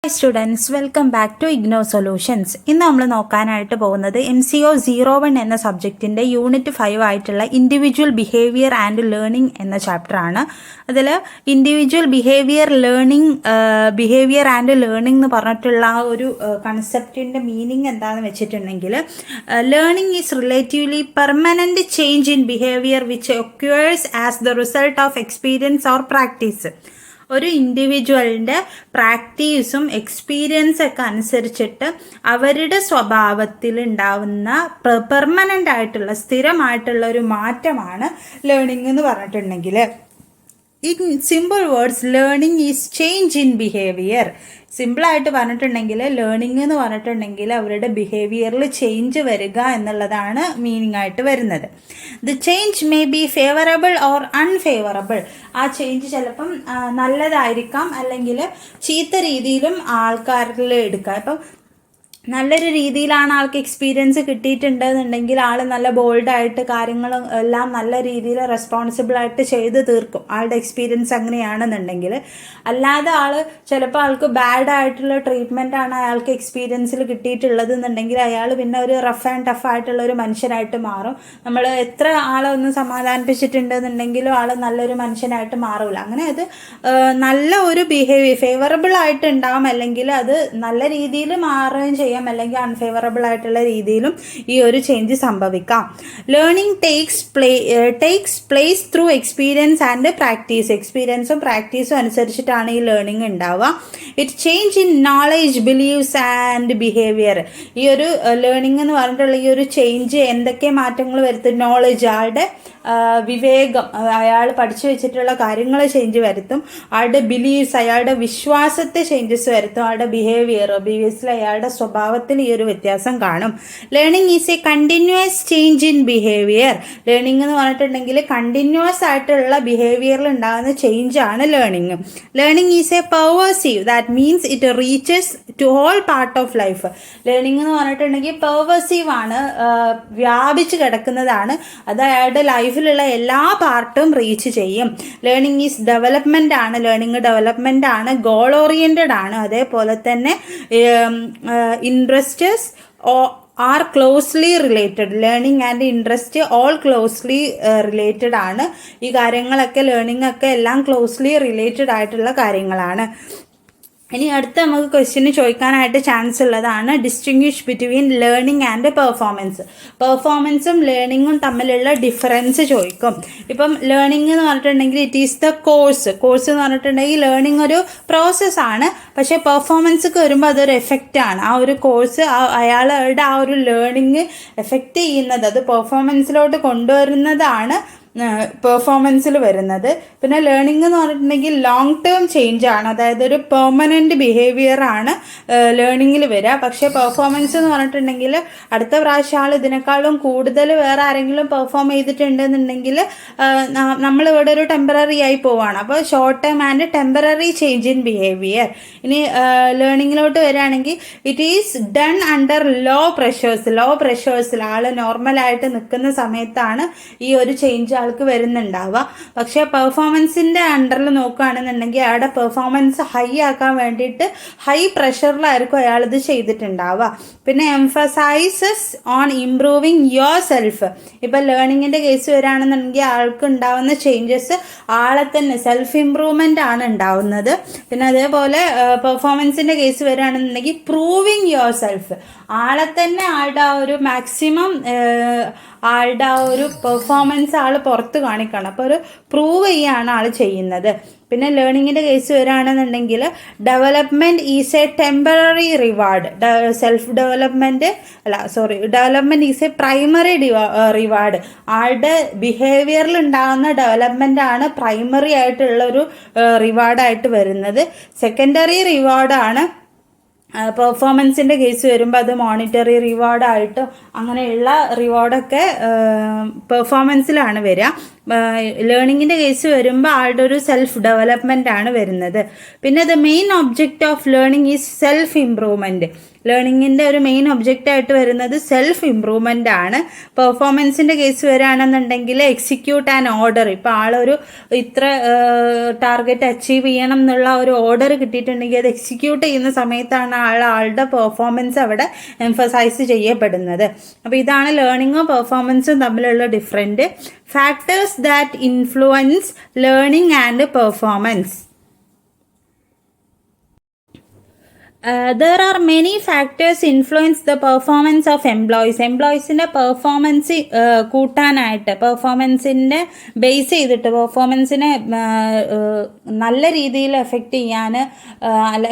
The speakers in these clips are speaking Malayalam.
Hi students, welcome back to Ignore Solutions. ഇന്ന് നമ്മൾ നോക്കാനായിട്ട് പോകുന്നത് MCO 01 എന്ന സബ്ജക്റ്റിൻ്റെ യൂണിറ്റ് 5 ആയിട്ടുള്ള ഇൻഡിവിജ്വൽ ബിഹേവിയർ ആൻഡ് ലേണിംഗ് എന്ന ചാപ്റ്ററാണ്. അതിൽ ഇൻഡിവിജ്വൽ ബിഹേവിയർ ആൻഡ് ലേണിംഗ് എന്ന് പറഞ്ഞിട്ടുള്ള ആ ഒരു കൺസെപ്റ്റിൻ്റെ മീനിങ് എന്താണെന്ന് വെച്ചിട്ടുണ്ടെങ്കിൽ learning is relatively permanent change in behaviour which occurs as the result of experience or practice. ഒരു ഇൻഡിവിജ്വലിൻ്റെ പ്രാക്ടീസും എക്സ്പീരിയൻസൊക്കെ അനുസരിച്ചിട്ട് അവരുടെ സ്വഭാവത്തിൽ ഉണ്ടാവുന്ന പെർമനൻ്റ് ആയിട്ടുള്ള സ്ഥിരമായിട്ടുള്ള ഒരു മാറ്റമാണ് ലേണിംഗ് എന്ന് പറഞ്ഞിട്ടുണ്ടെങ്കിൽ. In simple words learning is change in behaviour. സിമ്പിളായിട്ട് പറഞ്ഞിട്ടുണ്ടെങ്കിൽ ലേണിംഗ് എന്ന് പറഞ്ഞിട്ടുണ്ടെങ്കിൽ അവരുടെ ബിഹേവിയറിൽ ചേഞ്ച് വരിക എന്നുള്ളതാണ് മീനിങ് ആയിട്ട് വരുന്നത്. The change may be favourable or unfavourable. ആ ചേഞ്ച് ചിലപ്പം നല്ലതായിരിക്കാം, അല്ലെങ്കിൽ ചീത്ത രീതിയിലും ആൾക്കാരിൽ എടുക്കാം. ഇപ്പം നല്ലൊരു രീതിയിലാണ് ആൾക്ക് എക്സ്പീരിയൻസ് കിട്ടിയിട്ടുണ്ടെന്നുണ്ടെങ്കിൽ ആൾ നല്ല ബോൾഡായിട്ട് കാര്യങ്ങളും എല്ലാം നല്ല രീതിയിൽ റെസ്പോൺസിബിളായിട്ട് ചെയ്ത് തീർക്കും. ആളുടെ എക്സ്പീരിയൻസ് അങ്ങനെയാണെന്നുണ്ടെങ്കിൽ. അല്ലാതെ ആൾ ചിലപ്പോൾ ആൾക്ക് ബാഡായിട്ടുള്ള ട്രീറ്റ്മെൻറ്റാണ് അയാൾക്ക് എക്സ്പീരിയൻസിൽ കിട്ടിയിട്ടുള്ളത് എന്നുണ്ടെങ്കിൽ അയാൾ പിന്നെ ഒരു റഫ് ആൻഡ് ടഫ് ആയിട്ടുള്ള ഒരു മനുഷ്യനായിട്ട് മാറും. നമ്മൾ എത്ര ആളെ ഒന്ന് സമാധാനിപ്പിച്ചിട്ടുണ്ടെന്നുണ്ടെങ്കിലും ആൾ നല്ലൊരു മനുഷ്യനായിട്ട് മാറില്ല. അങ്ങനെ അത് നല്ല ഒരു ബിഹേവിയർ ഫേവറബിൾ ആയിട്ട് ഉണ്ടാവും, അല്ലെങ്കിൽ അത് നല്ല രീതിയിൽ മാറുകയും ചെയ്യും, അല്ലെങ്കിൽ അൺഫേവറബിൾ ആയിട്ടുള്ള രീതിയിലും ഈ ഒരു ചേഞ്ച് സംഭവിക്കാം. Learning takes place through experience and practice. എക്സ്പീരിയൻസും പ്രാക്ടീസും അനുസരിച്ചിട്ടാണ് ഈ ലേണിംഗ് ഉണ്ടാവുക. It change in knowledge, believes and behaviour. ഈ ഒരു ലേണിംഗ് എന്ന് പറഞ്ഞിട്ടുള്ള ഈ ഒരു ചേഞ്ച് എന്തൊക്കെ മാറ്റങ്ങൾ വരുത്തും? നോളേജ്, ആളുടെ വിവേകം, അയാൾ പഠിച്ചു വെച്ചിട്ടുള്ള കാര്യങ്ങൾ ചേഞ്ച് വരുത്തും. ആളുടെ ബിലീവ്സ്, അയാളുടെ വിശ്വാസത്തെ ചേഞ്ചസ് വരുത്തും. ആളുടെ ബിഹേവിയർസിൽ അയാളുടെ സ്വഭാവത്തിൽ ഈ ഒരു വ്യത്യാസം കാണും. Learning is a continuous change in behaviour. Learning എന്ന് പറഞ്ഞിട്ടുണ്ടെങ്കിൽ കണ്ടിന്യൂസ് ആയിട്ടുള്ള ബിഹേവിയറിൽ ഉണ്ടാകുന്ന ചേഞ്ച് ആണ് learning. Learning is a pervasive, that means it reaches to all part of life. Learning എന്ന് പറഞ്ഞിട്ടുണ്ടെങ്കിൽ പെർവേസീവ് ആണ്, വ്യാപിച്ച് കിടക്കുന്നതാണ്. അത് അയാളുടെ ലൈഫിലുള്ള എല്ലാ പാർട്ടും റീച്ച് ചെയ്യും. ലേണിംഗ് ഈസ് ഡെവലപ്മെൻ്റ് ആണ്. ലേണിംഗ് ഡെവലപ്മെൻ്റ് ആണ്, ഗോൾ ഓറിയൻറ്റഡ് ആണ്. അതേപോലെ തന്നെ interests R closely related. Learning and interest all closely related ആണ്. ഈ കാര്യങ്ങളൊക്കെ ലേണിംഗ് ഒക്കെ എല്ലാം ക്ലോസ്ലി റിലേറ്റഡ് ആയിട്ടുള്ള കാര്യങ്ങളാണ്. ഇനി അടുത്ത നമുക്ക് ക്വസ്റ്റ്യന് ചോദിക്കാനായിട്ട് ചാൻസ് ഉള്ളതാണ് distinguish between learning and performance. പെർഫോമൻസും ലേണിങ്ങും തമ്മിലുള്ള ഡിഫറൻസ് ചോദിക്കും. ഇപ്പം ലേണിംഗ് എന്ന് പറഞ്ഞിട്ടുണ്ടെങ്കിൽ ഇറ്റ് ഈസ് ദ കോഴ്സ് എന്ന് പറഞ്ഞിട്ടുണ്ടെങ്കിൽ ലേണിംഗ് ഒരു പ്രോസസ്സാണ്. പക്ഷേ പെർഫോമൻസ് വരുമ്പോൾ അതൊരു എഫക്റ്റാണ്. ആ ഒരു കോഴ്സ് അയാളുടെ ആ ഒരു ലേണിംഗ് എഫക്റ്റ് ചെയ്യുന്നത്, അത് പെർഫോമൻസിലോട്ട് കൊണ്ടുവരുന്നതാണ് പെർഫോമൻസിൽ വരുന്നത്. പിന്നെ ലേണിംഗ് എന്ന് പറഞ്ഞിട്ടുണ്ടെങ്കിൽ ലോങ് ടേം ചേഞ്ച് ആണ്, അതായത് ഒരു പെർമനൻറ്റ് ബിഹേവിയർ ആണ് ലേണിങ്ങിൽ വരിക. പക്ഷേ പെർഫോമൻസ് എന്ന് പറഞ്ഞിട്ടുണ്ടെങ്കിൽ അടുത്ത പ്രാവശ്യം ആൾ ഇതിനേക്കാളും കൂടുതൽ വേറെ ആരെങ്കിലും പെർഫോം ചെയ്തിട്ടുണ്ടെന്നുണ്ടെങ്കിൽ നമ്മളിവിടെ ഒരു ടെമ്പററി ആയി പോവുകയാണ്. അപ്പോൾ short term and temporary change in behaviour. ഇനി ലേണിങ്ങിലോട്ട് വരികയാണെങ്കിൽ it is done under low പ്രഷേഴ്സിൽ ആൾ നോർമലായിട്ട് നിൽക്കുന്ന സമയത്താണ് ഈ ഒരു ചേഞ്ച് ആൾക്ക് വരുന്നുണ്ടാവുക. പക്ഷേ പെർഫോമൻസിൻ്റെ അണ്ടറിൽ നോക്കുകയാണെന്നുണ്ടെങ്കിൽ അയാളുടെ പെർഫോമൻസ് ഹൈ ആക്കാൻ വേണ്ടിയിട്ട് ഹൈ പ്രഷറിലായിരിക്കും അയാളിത് ചെയ്തിട്ടുണ്ടാവുക. പിന്നെ emphasises on improving your self. ഇപ്പം ലേണിങ്ങിൻ്റെ കേസ് വരികയാണെന്നുണ്ടെങ്കിൽ ആൾക്ക് ഉണ്ടാവുന്ന ചേഞ്ചസ് ആളെ തന്നെ സെൽഫ് ഇംപ്രൂവ്മെൻ്റ് ആണ് ഉണ്ടാവുന്നത്. പിന്നെ അതേപോലെ പെർഫോമൻസിൻ്റെ കേസ് വരികയാണെന്നുണ്ടെങ്കിൽ പ്രൂവിങ് യുവർ സെൽഫ്. ആളെ തന്നെ ആളുടെ ആ ഒരു മാക്സിമം ആളുടെ ആ ഒരു പെർഫോമൻസ് ആൾ പുറത്ത് കാണിക്കണം. അപ്പോൾ ഒരു പ്രൂവ് ചെയ്യുകയാണ് ആൾ ചെയ്യുന്നത്. പിന്നെ ലേണിങ്ങിൻ്റെ കേസ് വരികയാണെന്നുണ്ടെങ്കിൽ development is A temporary reward. Development is A primary reward. ആളുടെ ബിഹേവിയറിൽ ഉണ്ടാകുന്ന ഡെവലപ്മെൻ്റ് ആണ് പ്രൈമറി ആയിട്ടുള്ളൊരു റിവാർഡായിട്ട് വരുന്നത്. സെക്കൻഡറി റിവാർഡാണ് പെർഫോമൻസിൻ്റെ കേസ് വരുമ്പോൾ അത് മോണിറ്ററി റിവാർഡായിട്ടും അങ്ങനെയുള്ള റിവാർഡൊക്കെ പെർഫോമൻസിലാണ് വരിക. ലേണിങ്ങിൻ്റെ കേസ് വരുമ്പോൾ ആളുടെ ഒരു സെൽഫ് ഡെവലപ്മെൻ്റ് ആണ് വരുന്നത്. പിന്നെ the main object of learning is self improvement. ലേണിങ്ങിൻ്റെ ഒരു മെയിൻ ഒബ്ജക്റ്റായിട്ട് വരുന്നത് സെൽഫ് ഇമ്പ്രൂവ്മെൻ്റ് ആണ്. പെർഫോമൻസിൻ്റെ കേസ് വരികയാണെന്നുണ്ടെങ്കിൽ എക്സിക്യൂട്ട് ആൻഡ് ഓർഡർ. ഇപ്പോൾ ആളൊരു ഇത്ര ടാർഗറ്റ് അച്ചീവ് ചെയ്യണം എന്നുള്ള ഒരു ഓർഡർ കിട്ടിയിട്ടുണ്ടെങ്കിൽ അത് എക്സിക്യൂട്ട് ചെയ്യുന്ന സമയത്താണ് ആളുടെ പെർഫോമൻസ് അവിടെ എംഫസൈസ് ചെയ്യപ്പെടുന്നത്. അപ്പോൾ ഇതാണ് ലേണിങ്ങും പെർഫോമൻസും തമ്മിലുള്ള different. Factors that influence learning and performance. There are many factors influence the performance of employees. എംപ്ലോയീസിൻ്റെ പെർഫോമൻസ് കൂട്ടാനായിട്ട്, പെർഫോമൻസിൻ്റെ ബേസ് ചെയ്തിട്ട് പെർഫോമൻസിനെ നല്ല രീതിയിൽ എഫക്റ്റ് ചെയ്യാൻ,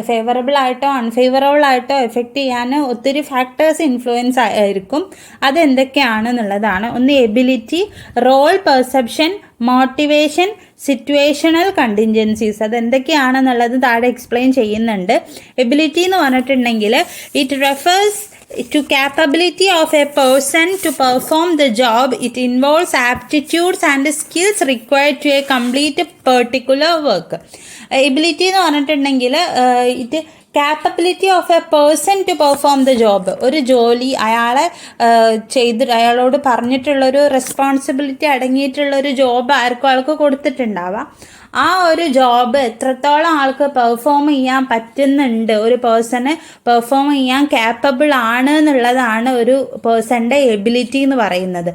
ഫേവറബിൾ ആയിട്ടോ അൺഫേവറബിൾ ആയിട്ടോ എഫക്റ്റ് ചെയ്യാൻ ഒത്തിരി ഫാക്ടേഴ്സ് ഇൻഫ്ലുവൻസ് ആയിരിക്കും. അതെന്തൊക്കെയാണെന്നുള്ളതാണ്. ഒന്ന് ability, role perception, motivation, situational contingencies. അതെന്തൊക്കെയാണെന്നുള്ളത് താഴെ എക്സ്പ്ലെയിൻ ചെയ്യുന്നുണ്ട്. എബിലിറ്റി എന്ന് പറഞ്ഞിട്ടുണ്ടെങ്കിൽ it refers to capability of a person to perform the job. It involves aptitudes and skills required to a complete particular work. Ability എന്ന് പറഞ്ഞിട്ടുണ്ടെങ്കിൽ ഇത് capability of a person to perform the job. ഒരു ജോലി അയാളോട് പറഞ്ഞിട്ടുള്ളൊരു റെസ്പോൺസിബിലിറ്റി അടങ്ങിയിട്ടുള്ളൊരു ജോബ് ആൾക്ക് കൊടുത്തിട്ടുണ്ടാവാം. ആ ഒരു ജോബ് എത്രത്തോളം ആൾക്ക് പെർഫോം ചെയ്യാൻ പറ്റുന്നുണ്ട്, ഒരു പേഴ്സണ് പെർഫോം ചെയ്യാൻ ക്യാപ്പബിൾ ആണ് എന്നുള്ളതാണ് ഒരു പേഴ്സൻ്റെ എബിലിറ്റി എന്ന് പറയുന്നത്.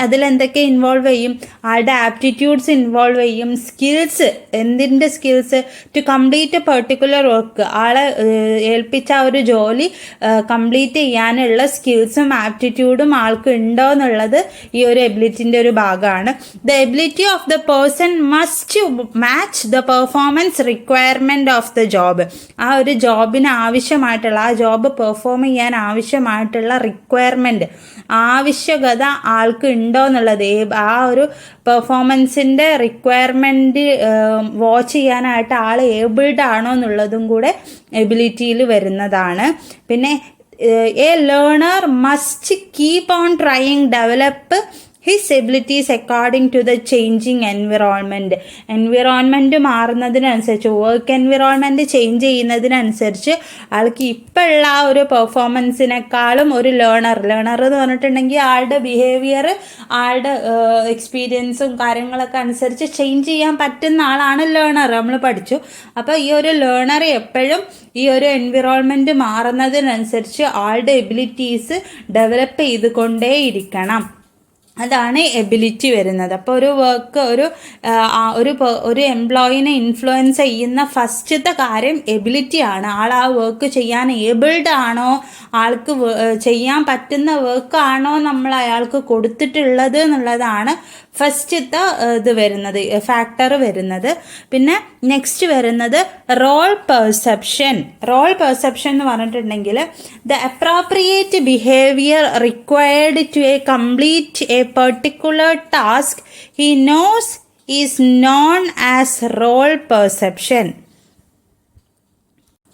അതിലെന്തൊക്കെ ഇൻവോൾവ് ചെയ്യും? ആളുടെ ആപ്റ്റിറ്റ്യൂഡ്സ് ഇൻവോൾവ് ചെയ്യും. സ്കിൽസ്, എന്തിൻ്റെ skills? To complete a particular work. ആളെ ഏൽപ്പിച്ച ഒരു ജോലി കംപ്ലീറ്റ് ചെയ്യാനുള്ള സ്കിൽസും ആപ്റ്റിറ്റ്യൂഡും ആൾക്ക് ഉണ്ടോ എന്നുള്ളത് ഈ ഒരു എബിലിറ്റിൻ്റെ ഒരു ഭാഗമാണ്. The ability of the person must match the performance requirement of the job. ആ ഒരു ജോബിന് ആവശ്യമായിട്ടുള്ള, ആ ജോബ് പെർഫോം ചെയ്യാൻ ആവശ്യമായിട്ടുള്ള റിക്വയർമെൻറ്റ്, ആവശ്യകത ആൾക്ക് ഉണ്ടോ എന്നുള്ളത്, ആ ഒരു പെർഫോമൻസിൻ്റെ റിക്വയർമെൻറ്റ് വാച്ച് ചെയ്യാനായിട്ട് ആൾ ഏബിൾഡ് ആണോ എന്നുള്ളതും കൂടെ എബിലിറ്റിയിൽ വരുന്നതാണ്. പിന്നെ a learner must keep on trying develop his abilities according to the changing environment. Environment മാറുന്നതിനനുസരിച്ച്, വർക്ക് എൻവിറോൺമെൻറ്റ് ചേഞ്ച് ചെയ്യുന്നതിനനുസരിച്ച് ആൾക്ക് ഇപ്പോഴുള്ള ആ ഒരു പെർഫോമൻസിനേക്കാളും ഒരു ലേണർ എന്ന് പറഞ്ഞിട്ടുണ്ടെങ്കിൽ ആളുടെ ബിഹേവിയർ, ആളുടെ എക്സ്പീരിയൻസും കാര്യങ്ങളൊക്കെ അനുസരിച്ച് ചേഞ്ച് ചെയ്യാൻ പറ്റുന്ന ആളാണ് ലേണർ. നമ്മൾ പഠിച്ചു. അപ്പോൾ ഈ ഒരു ലേണർ എപ്പോഴും ഈ ഒരു എൻവിറോൺമെൻറ്റ് മാറുന്നതിനനുസരിച്ച് ആളുടെ എബിലിറ്റീസ് ഡെവലപ്പ് ചെയ്തുകൊണ്ടേയിരിക്കണം. അതാണ് എബിലിറ്റി വരുന്നത്. അപ്പോൾ ഒരു വർക്ക്, ഒരു എംപ്ലോയിനെ ഇൻഫ്ലുവൻസ് ചെയ്യുന്ന ഫസ്റ്റത്തെ കാര്യം എബിലിറ്റിയാണ്. ആൾ ആ വർക്ക് ചെയ്യാൻ ഏബിൾഡ് ആണോ, ആൾക്ക് ചെയ്യാൻ പറ്റുന്ന വർക്കാണോ നമ്മൾ അയാൾക്ക് കൊടുത്തിട്ടുള്ളത് എന്നുള്ളതാണ് ഫസ്റ്റത്തെ ഇത് വരുന്നത്, ഫാക്ടർ വരുന്നത്. പിന്നെ നെക്സ്റ്റ് വരുന്നത് റോൾ പെർസെപ്ഷൻ. റോൾ പെർസെപ്ഷൻ എന്ന് പറഞ്ഞിട്ടുണ്ടെങ്കിൽ the appropriate behaviour required to a complete a particular task he knows is known as role perception.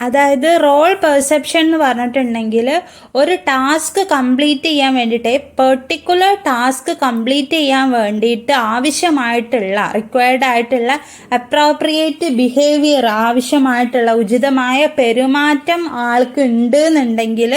അതായത് റോൾ പെർസെപ്ഷൻ എന്ന് പറഞ്ഞിട്ടുണ്ടെങ്കിൽ ഒരു ടാസ്ക് കംപ്ലീറ്റ് ചെയ്യാൻ വേണ്ടിയിട്ട്, പെർട്ടിക്കുലർ ടാസ്ക് കംപ്ലീറ്റ് ചെയ്യാൻ വേണ്ടിയിട്ട് ആവശ്യമായിട്ടുള്ള, റിക്വയർഡ് ആയിട്ടുള്ള അപ്രോപ്രിയേറ്റ് ബിഹേവിയർ, ആവശ്യമായിട്ടുള്ള ഉചിതമായ പെരുമാറ്റം ആൾക്ക് ഉണ്ട് എന്നുണ്ടെങ്കിൽ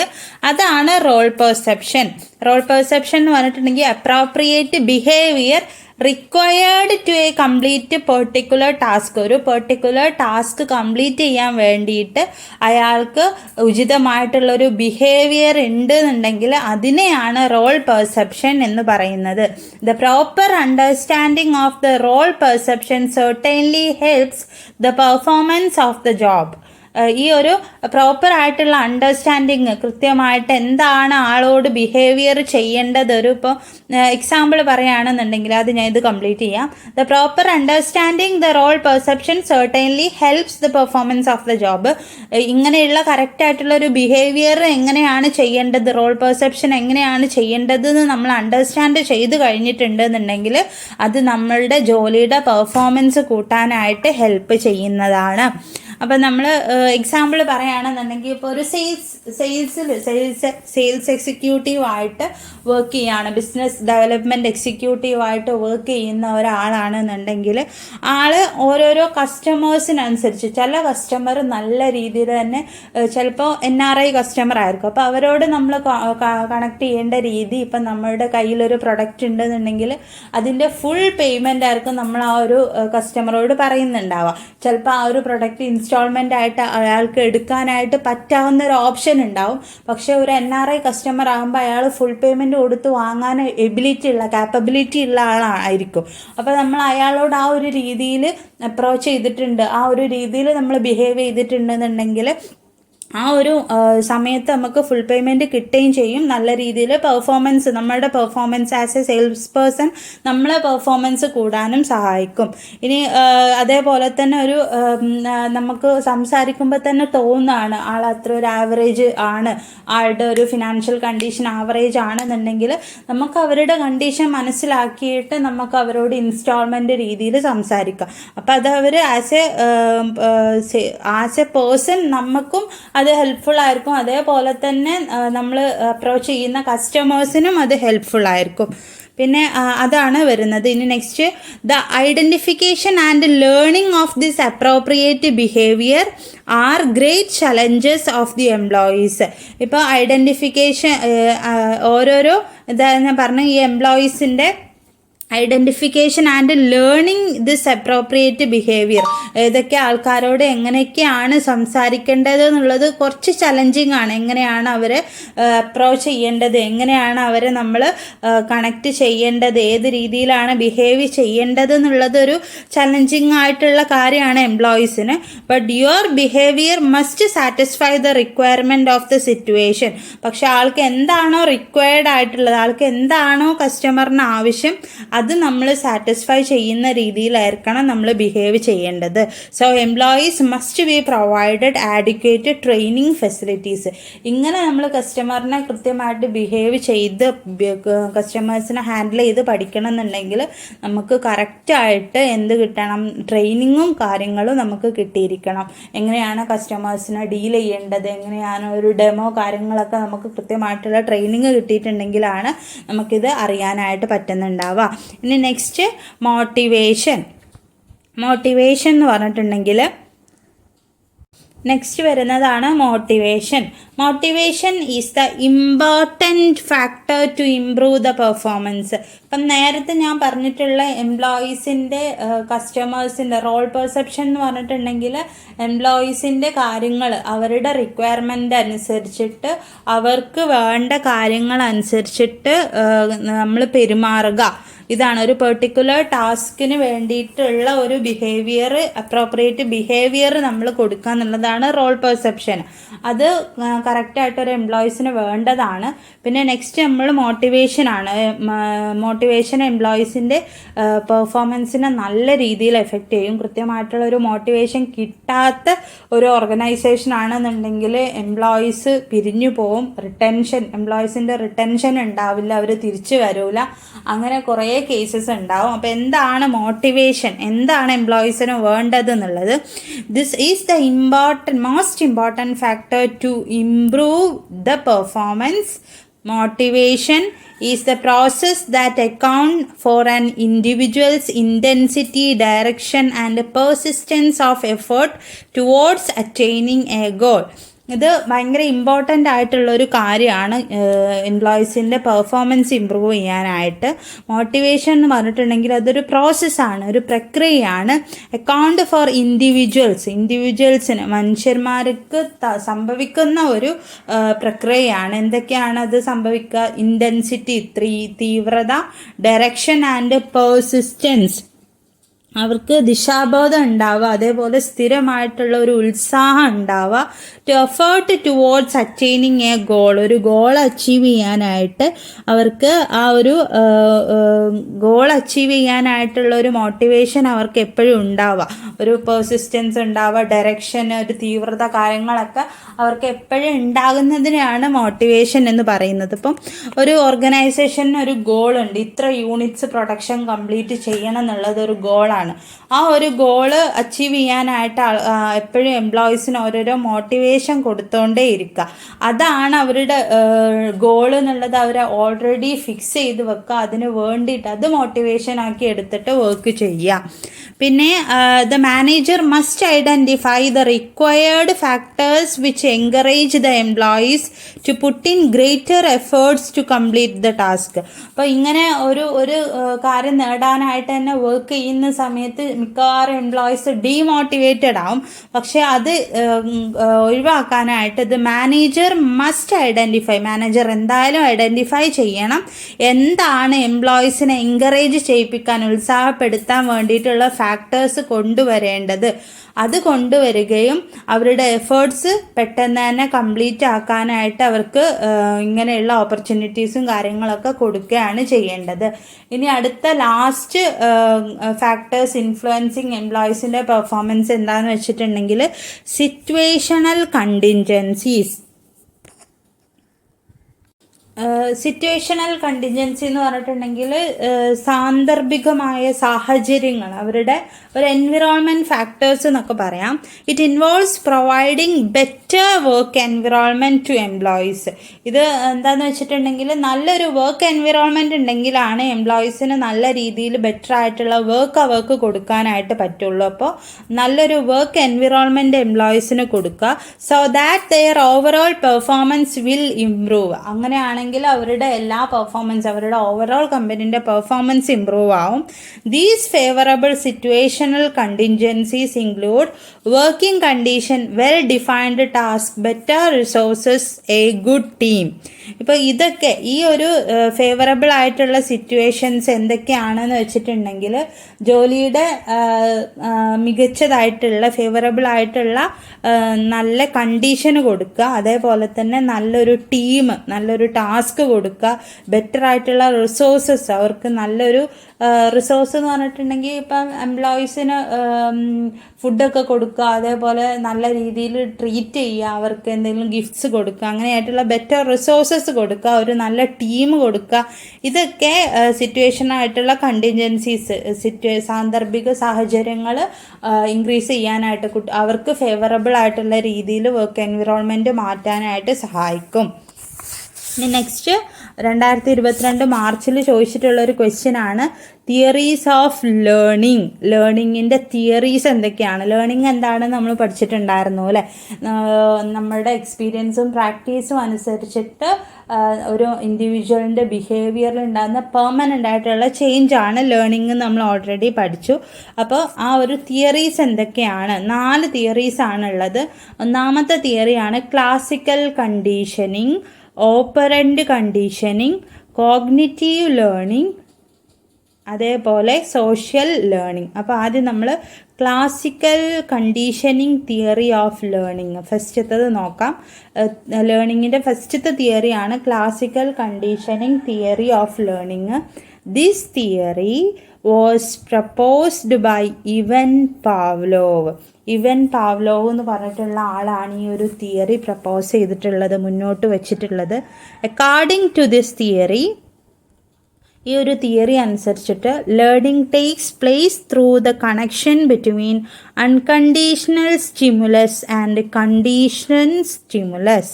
അതാണ് റോൾ പെർസെപ്ഷൻ. റോൾ പെർസെപ്ഷൻ എന്ന് പറഞ്ഞിട്ടുണ്ടെങ്കിൽ appropriate behaviour required to a complete particular task. ഒരു പെർട്ടിക്കുലർ ടാസ്ക് കംപ്ലീറ്റ് ചെയ്യാൻ വേണ്ടിയിട്ട് അയാൾക്ക് ഉചിതമായിട്ടുള്ളൊരു ബിഹേവിയർ ഉണ്ട് എന്നുണ്ടെങ്കിൽ അതിനെയാണ് റോൾ പെർസെപ്ഷൻ എന്ന് പറയുന്നത്. The proper understanding of the role perception certainly helps the performance of the job. ഈ ഒരു പ്രോപ്പറായിട്ടുള്ള അണ്ടർസ്റ്റാൻഡിങ്, കൃത്യമായിട്ട് എന്താണ് ആളോട് ബിഹേവിയർ ചെയ്യേണ്ടത്. ഇപ്പോൾ എക്സാമ്പിൾ പറയുകയാണെന്നുണ്ടെങ്കിൽ അത് ഞാൻ ഇത് കംപ്ലീറ്റ് ചെയ്യാം. The proper understanding the role perception certainly helps the performance of the job. ഇങ്ങനെയുള്ള കറക്റ്റായിട്ടുള്ളൊരു ബിഹേവിയർ എങ്ങനെയാണ് ചെയ്യേണ്ടത്, റോൾ പെർസെപ്ഷൻ എങ്ങനെയാണ് ചെയ്യേണ്ടത് എന്ന് നമ്മൾ അണ്ടർസ്റ്റാൻഡ് ചെയ്ത് കഴിഞ്ഞിട്ടുണ്ടെന്നുണ്ടെങ്കിൽ അത് നമ്മളുടെ ജോലിയുടെ പെർഫോമൻസ് കൂട്ടാനായിട്ട് ഹെൽപ്പ് ചെയ്യുന്നതാണ്. അപ്പം നമ്മൾ എക്സാമ്പിൾ പറയുകയാണെന്നുണ്ടെങ്കിൽ ഇപ്പോൾ ഒരു സെയിൽസ് എക്സിക്യൂട്ടീവായിട്ട് വർക്ക് ചെയ്യുകയാണ്, ബിസിനസ് ഡെവലപ്മെൻറ്റ് എക്സിക്യൂട്ടീവായിട്ട് വർക്ക് ചെയ്യുന്ന ഒരാളാണെന്നുണ്ടെങ്കിൽ ആൾ ഓരോരോ കസ്റ്റമേഴ്സിനനുസരിച്ച്, ചില കസ്റ്റമർ നല്ല രീതിയിൽ തന്നെ ചിലപ്പോൾ NRI കസ്റ്റമർ ആയിരിക്കും, അപ്പോൾ അവരോട് നമ്മൾ കണക്ട് ചെയ്യേണ്ട രീതി, ഇപ്പം നമ്മളുടെ കയ്യിലൊരു പ്രൊഡക്റ്റ് ഉണ്ടെന്നുണ്ടെങ്കിൽ അതിൻ്റെ ഫുൾ പേയ്മെൻ്റ് ആയിരിക്കും നമ്മൾ ആ ഒരു കസ്റ്റമറോട് പറയുന്നുണ്ടാവുക. ചിലപ്പോൾ ആ ഒരു പ്രൊഡക്റ്റ് ഇൻസ്റ്റാൾമെൻ്റ് ആയിട്ട് അയാൾക്ക് എടുക്കാനായിട്ട് പറ്റാവുന്ന ഒരു ഓപ്ഷൻ ഉണ്ടാവും. പക്ഷേ ഒരു NRI കസ്റ്റമർ ആകുമ്പോൾ അയാൾ ഫുൾ പേയ്മെൻറ്റ് കൊടുത്ത് വാങ്ങാൻ കാപ്പബിലിറ്റി ഉള്ള ആളായിരിക്കും. അപ്പോൾ നമ്മൾ അയാളോട് ആ ഒരു രീതിയിൽ അപ്രോച്ച് ചെയ്തിട്ടുണ്ട്, ആ ഒരു രീതിയിൽ നമ്മൾ ബിഹേവ് ചെയ്തിട്ടുണ്ടെന്നുണ്ടെങ്കിൽ ആ ഒരു സമയത്ത് നമുക്ക് ഫുൾ പേയ്മെൻറ്റ് കിട്ടുകയും ചെയ്യും. നല്ല രീതിയിൽ നമ്മളുടെ performance as A sales person നമ്മളെ പെർഫോമൻസ് കൂടാനും സഹായിക്കും. ഇനി അതേപോലെ തന്നെ ഒരു നമുക്ക് സംസാരിക്കുമ്പോൾ തന്നെ തോന്നുന്നതാണ് ആൾ അത്ര ഒരു ആവറേജ് ആണ്, ആളുടെ ഒരു ഫിനാൻഷ്യൽ കണ്ടീഷൻ ആവറേജ് ആണെന്നുണ്ടെങ്കിൽ നമുക്ക് അവരുടെ കണ്ടീഷൻ മനസ്സിലാക്കിയിട്ട് നമുക്ക് അവരോട് ഇൻസ്റ്റാൾമെൻറ്റ് രീതിയിൽ സംസാരിക്കാം. അപ്പോൾ അത് അവർ ആസ് എ പേഴ്സൺ നമുക്കും അത് ഹെൽപ്ഫുൾ ആയിരിക്കും. അതേപോലെ തന്നെ നമ്മൾ അപ്രോച്ച് ചെയ്യുന്ന കസ്റ്റമേഴ്സിനും അത് ഹെൽപ്ഫുൾ ആയിരിക്കും. പിന്നെ അതാണ് വരുന്നത്. ഇനി next, the identification and learning of this appropriate behaviour are great challenges of the employees. ഇപ്പോൾ ഐഡൻറ്റിഫിക്കേഷൻ ഓരോരോ ഞാൻ പറഞ്ഞ ഈ എംപ്ലോയീസിൻ്റെ identification and learning this appropriate behaviour, ഏതൊക്കെ ആൾക്കാരോട് എങ്ങനെയൊക്കെയാണ് സംസാരിക്കേണ്ടത് എന്നുള്ളത് കുറച്ച് ചലഞ്ചിങ് ആണ്. എങ്ങനെയാണ് അവരെ അപ്രോച്ച് ചെയ്യേണ്ടത്, എങ്ങനെയാണ് അവരെ നമ്മൾ കണക്റ്റ് ചെയ്യേണ്ടത്, ഏത് രീതിയിലാണ് ബിഹേവ് ചെയ്യേണ്ടത് എന്നുള്ളതൊരു ചലഞ്ചിങ് ആയിട്ടുള്ള കാര്യമാണ് എംപ്ലോയീസിന്. But your behaviour must satisfy the requirement of the situation. പക്ഷെ ആൾക്ക് എന്താണോ റിക്വയർഡ് ആയിട്ടുള്ളത്, ആൾക്ക് എന്താണോ കസ്റ്റമറിന് ആവശ്യം, അത് നമ്മൾ സാറ്റിസ്ഫൈ ചെയ്യുന്ന രീതിയിലായിരിക്കണം നമ്മൾ ബിഹേവ് ചെയ്യേണ്ടത്. So employees must be provided adequate training facilities. ഇങ്ങനെ നമ്മൾ കസ്റ്റമറിനെ കൃത്യമായിട്ട് ബിഹേവ് ചെയ്ത് കസ്റ്റമേഴ്സിനെ ഹാൻഡിൽ ചെയ്ത് പഠിക്കണം എന്നുണ്ടെങ്കിൽ നമുക്ക് കറക്റ്റായിട്ട് എന്ത് കിട്ടണം, ട്രെയിനിങ്ങും കാര്യങ്ങളും നമുക്ക് കിട്ടിയിരിക്കണം. എങ്ങനെയാണ് കസ്റ്റമേഴ്സിനെ ഡീൽ ചെയ്യേണ്ടത്, എങ്ങനെയാണ് ഒരു ഡെമോ കാര്യങ്ങളൊക്കെ നമുക്ക് കൃത്യമായിട്ടുള്ള ട്രെയിനിങ് കിട്ടിയിട്ടുണ്ടെങ്കിലാണ് നമുക്കിത് അറിയാനായിട്ട് പറ്റുന്നുണ്ടാവുക. ഇനി നെക്സ്റ്റ് മോട്ടിവേഷൻ എന്ന് പറഞ്ഞിട്ടുണ്ടെങ്കിൽ നെക്സ്റ്റ് വരുന്നതാണ് motivation. Motivation is the important factor to improve the performance. ഇപ്പം നേരത്തെ ഞാൻ പറഞ്ഞിട്ടുള്ള എംപ്ലോയീസിൻ്റെ കസ്റ്റമേഴ്സിൻ്റെ റോൾ പെർസെപ്ഷൻ എന്ന് പറഞ്ഞിട്ടുണ്ടെങ്കിൽ എംപ്ലോയീസിൻ്റെ കാര്യങ്ങൾ അവരുടെ റിക്വയർമെൻ്റ് അനുസരിച്ചിട്ട് അവർക്ക് വേണ്ട കാര്യങ്ങൾ അനുസരിച്ചിട്ട് നമ്മൾ പെരുമാറുക. ഇതാണ് ഒരു പെർട്ടിക്കുലർ ടാസ്കിന് വേണ്ടിയിട്ടുള്ള ഒരു ബിഹേവിയർ, അപ്രോപ്രിയേറ്റ് ബിഹേവിയർ നമ്മൾ കൊടുക്കുക എന്നുള്ളതാണ് റോൾ പെർസെപ്ഷൻ. അത് കറക്റ്റായിട്ടൊരു എംപ്ലോയീസിന് വേണ്ടതാണ്. പിന്നെ നെക്സ്റ്റ് നമ്മൾ മോട്ടിവേഷനാണ്. മോട്ടിവേഷൻ എംപ്ലോയീസിൻ്റെ പെർഫോമൻസിനെ നല്ല രീതിയിൽ എഫക്റ്റ് ചെയ്യും. കൃത്യമായിട്ടുള്ള ഒരു മോട്ടിവേഷൻ കിട്ടാത്ത ഒരു ഓർഗനൈസേഷൻ ആണെന്നുണ്ടെങ്കിൽ എംപ്ലോയീസ് പിരിഞ്ഞു പോവും. എംപ്ലോയീസിൻ്റെ റിട്ടൻഷൻ ഉണ്ടാവില്ല, അവർ തിരിച്ചു വരില്ല. അങ്ങനെ കുറേ കേസസ് ഉണ്ടാവും. അപ്പോൾ എന്താണ് മോട്ടിവേഷൻ, എന്താണ് എംപ്ലോയീസിന് വേണ്ടത് എന്നുള്ളത്, this is the most important factor to improve the performance. Motivation is the process that account for an individual's intensity, direction and persistence of effort towards attaining a goal. ഇത് ഭയങ്കര ഇമ്പോർട്ടൻ്റ് ആയിട്ടുള്ളൊരു കാര്യമാണ് എംപ്ലോയീസിൻ്റെ പെർഫോമൻസ് ഇമ്പ്രൂവ് ചെയ്യാനായിട്ട്. മോട്ടിവേഷൻ എന്ന് പറഞ്ഞിട്ടുണ്ടെങ്കിൽ അതൊരു പ്രോസസ്സാണ്, ഒരു പ്രക്രിയയാണ്. അക്കൗണ്ട് ഫോർ ഇൻഡിവിജ്വൽസിന് മനുഷ്യന്മാർക്ക് സംഭവിക്കുന്ന ഒരു പ്രക്രിയയാണ്. എന്തൊക്കെയാണ് അത് സംഭവിക്കുക? ഇൻറ്റൻസിറ്റി തീവ്രത, ഡയറക്ഷൻ ആൻഡ് പേഴ്സിസ്റ്റൻസ്, അവർക്ക് ദിശാബോധം ഉണ്ടാവുക, അതേപോലെ സ്ഥിരമായിട്ടുള്ള ഒരു ഉത്സാഹം ഉണ്ടാവുക. To effort towards attaining a goal, ഒരു ഗോൾ അച്ചീവ് ചെയ്യാനായിട്ട് അവർക്ക് ആ ഒരു ഗോൾ അച്ചീവ് ചെയ്യാനായിട്ടുള്ള ഒരു മോട്ടിവേഷൻ അവർക്ക് എപ്പോഴും ഉണ്ടാവുക, ഒരു പെർസിസ്റ്റൻസ് ഉണ്ടാവുക, ഡയറക്ഷൻ, ഒരു തീവ്രത, കാര്യങ്ങളൊക്കെ അവർക്ക് എപ്പോഴും ഉണ്ടാകുന്നതിനെയാണ് മോട്ടിവേഷൻ എന്ന് പറയുന്നത്. ഇപ്പം ഒരു ഓർഗനൈസേഷന് ഒരു ഗോളുണ്ട്, ഇത്ര യൂണിറ്റ്സ് പ്രൊഡക്ഷൻ കംപ്ലീറ്റ് ചെയ്യണം എന്നുള്ളത് ഒരു ഗോളാണ്. ഗോളാണ്. ആ ഒരു ഗോള് അച്ചീവ് ചെയ്യാനായിട്ട് എപ്പോഴും എംപ്ലോയീസിന് ഓരോരോ മോട്ടിവേഷൻ കൊടുത്തോണ്ടേ ഇരിക്കുക. അതാണ് അവരുടെ ഗോൾ എന്നുള്ളത് അവർ ഓൾറെഡി ഫിക്സ് ചെയ്ത് വെക്കുക. അതിന് വേണ്ടിയിട്ട് അത് മോട്ടിവേഷൻ ആക്കി എടുത്തിട്ട് വർക്ക് ചെയ്യുക. പിന്നെ the manager must identify the required factors which encourage the employees to put in greater efforts to complete the task. അപ്പോൾ ഇങ്ങനെ ഒരു കാര്യം നേടാനായിട്ട് തന്നെ വർക്ക് ചെയ്യുന്ന സമയത്ത് മിക്കവാറും എംപ്ലോയീസ് ഡീമോട്ടിവേറ്റഡ് ആവും. പക്ഷേ അത് ഒഴിവാക്കാനായിട്ട് the manager must identify, manager എന്തായാലും ഐഡൻറ്റിഫൈ ചെയ്യണം എന്താണ് എംപ്ലോയീസിനെ എൻകറേജ് ചെയ്യിപ്പിക്കാൻ, ഉത്സാഹപ്പെടുത്താൻ വേണ്ടിയിട്ടുള്ള ഫാക്ടേഴ്സ് കൊണ്ടുവരേണ്ടത്. അത് കൊണ്ടുവരികയും അവരുടെ എഫേർട്സ് പെട്ടെന്ന് തന്നെ കംപ്ലീറ്റ് ആക്കാനായിട്ട് അവർക്ക് ഇങ്ങനെയുള്ള ഓപ്പർച്യൂണിറ്റീസും കാര്യങ്ങളൊക്കെ കൊടുക്കുകയാണ് ചെയ്യേണ്ടത്. ഇനി അടുത്ത ലാസ്റ്റ് ഫാക്ടേഴ്സ് ഇൻഫ്ലുവൻസിങ് എംപ്ലോയീസിൻ്റെ പെർഫോമൻസ് എന്താണെന്ന് വെച്ചിട്ടുണ്ടെങ്കിൽ സിറ്റുവേഷണൽ കണ്ടിൻജൻസീസ്. സിറ്റുവേഷണൽ കണ്ടിൻജൻസി എന്ന് പറഞ്ഞിട്ടുണ്ടെങ്കിൽ സാന്ദർഭികമായ സാഹചര്യങ്ങൾ, അവരുടെ ഒരു എൻവിറോൺമെൻറ്റ് ഫാക്ടേഴ്സ് എന്നൊക്കെ പറയാം. It involves providing better work environment to employees. ഇത് എന്താണെന്ന് വെച്ചിട്ടുണ്ടെങ്കിൽ നല്ലൊരു വർക്ക് എൻവിറോൺമെൻറ്റ് ഉണ്ടെങ്കിലാണ് എംപ്ലോയീസിന് നല്ല രീതിയിൽ ബെറ്റർ ആയിട്ടുള്ള വർക്ക് അവർക്ക് കൊടുക്കാനായിട്ട് പറ്റുള്ളൂ. അപ്പോൾ നല്ലൊരു വർക്ക് എൻവിറോൺമെൻറ്റ് എംപ്ലോയീസിന് കൊടുക്കുക. So that there overall performance will improve. അങ്ങനെയാണ് അവരുടെ എല്ലാ പെർഫോമൻസ്, അവരുടെ ഓവറോൾ കമ്പനീൻ്റെ പെർഫോമൻസ് ഇംപ്രൂവ് ആവും. These favourable situational contingencies include working condition, well defined task, better resources, A good team. ഇപ്പോൾ ഇതൊക്കെ ഈ ഒരു ഫേവറബിൾ ആയിട്ടുള്ള സിറ്റുവേഷൻസ് എന്തൊക്കെയാണെന്ന് വെച്ചിട്ടുണ്ടെങ്കിൽ ജോലിയുടെ മികച്ചതായിട്ടുള്ള ഫേവറബിൾ ആയിട്ടുള്ള നല്ല കണ്ടീഷന് കൊടുക്കുക, അതേപോലെ തന്നെ നല്ലൊരു ടീം, നല്ലൊരു ടാസ്ക് കൊടുക്കുക, ബെറ്റർ ആയിട്ടുള്ള റിസോഴ്സസ്, അവർക്ക് നല്ലൊരു റിസോഴ്സ് എന്ന് പറഞ്ഞിട്ടുണ്ടെങ്കിൽ ഇപ്പം എംപ്ലോയീസിന് ഫുഡൊക്കെ കൊടുക്കുക, അതേപോലെ നല്ല രീതിയിൽ ട്രീറ്റ് ചെയ്യുക, അവർക്ക് എന്തെങ്കിലും ഗിഫ്റ്റ്സ് കൊടുക്കുക, അങ്ങനെയായിട്ടുള്ള ബെറ്റർ റിസോഴ്സസ് കൊടുക്കുക, ഒരു നല്ല ടീം കൊടുക്കുക. ഇതൊക്കെ സിറ്റുവേഷനായിട്ടുള്ള കണ്ടിൻജൻസീസ്, സാന്ദർഭിക സാഹചര്യങ്ങൾ ഇൻക്രീസ് ചെയ്യാനായിട്ട് അവർക്ക് ഫേവറബിൾ ആയിട്ടുള്ള രീതിയിൽ വർക്ക് എൻവിറോൺമെൻറ്റ് മാറ്റാനായിട്ട് സഹായിക്കും. ഇനി നെക്സ്റ്റ് 2022 മാർച്ചിൽ ചോദിച്ചിട്ടുള്ളൊരു ക്വസ്റ്റ്യൻ ആണ് തിയറീസ് ഓഫ് ലേണിംഗ്. ലേണിങ്ങിൻ്റെ തിയറീസ് എന്തൊക്കെയാണ്? ലേണിംഗ് എന്താണെന്ന് നമ്മൾ പഠിച്ചിട്ടുണ്ടായിരുന്നു അല്ലേ? നമ്മുടെ എക്സ്പീരിയൻസും പ്രാക്ടീസും അനുസരിച്ചിട്ട് ഒരു ഇൻഡിവിജ്വലിൻ്റെ ബിഹേവിയറിൽ ഉണ്ടാകുന്ന പെർമനൻ്റ് ആയിട്ടുള്ള ചേഞ്ചാണ് ലേണിംഗ്, നമ്മൾ ഓൾറെഡി പഠിച്ചു. അപ്പോൾ ആ ഒരു തിയറീസ് എന്തൊക്കെയാണ്? 4 തിയറീസ് ആണുള്ളത്. ഒന്നാമത്തെ തിയറിയാണ് classical conditioning, operant conditioning, cognitive learning, അതേപോലെ സോഷ്യൽ ലേണിംഗ്. അപ്പോൾ ആദ്യം നമ്മൾ classical conditioning theory of learning ഫസ്റ്റത്തത് നോക്കാം. ലേണിങ്ങിൻ്റെ ഫസ്റ്റത്തെ തിയറിയാണ് classical conditioning theory of learning. This theory was proposed by Ivan Pavlov. Ivan Pavlov എന്ന് പറഞ്ഞിട്ടുള്ള ആളാണ് ഈ ഒരു തിയറി പ്രപ്പോസ് ചെയ്തിട്ടുള്ളത്, മുന്നോട്ട് വെച്ചിട്ടുള്ളത്. അക്കോർഡിംഗ് ടു ദിസ് തിയറി, ഈ ഒരു തിയറി അനുസരിച്ചിട്ട് learning takes place through the connection between unconditional stimulus and condition stimulus.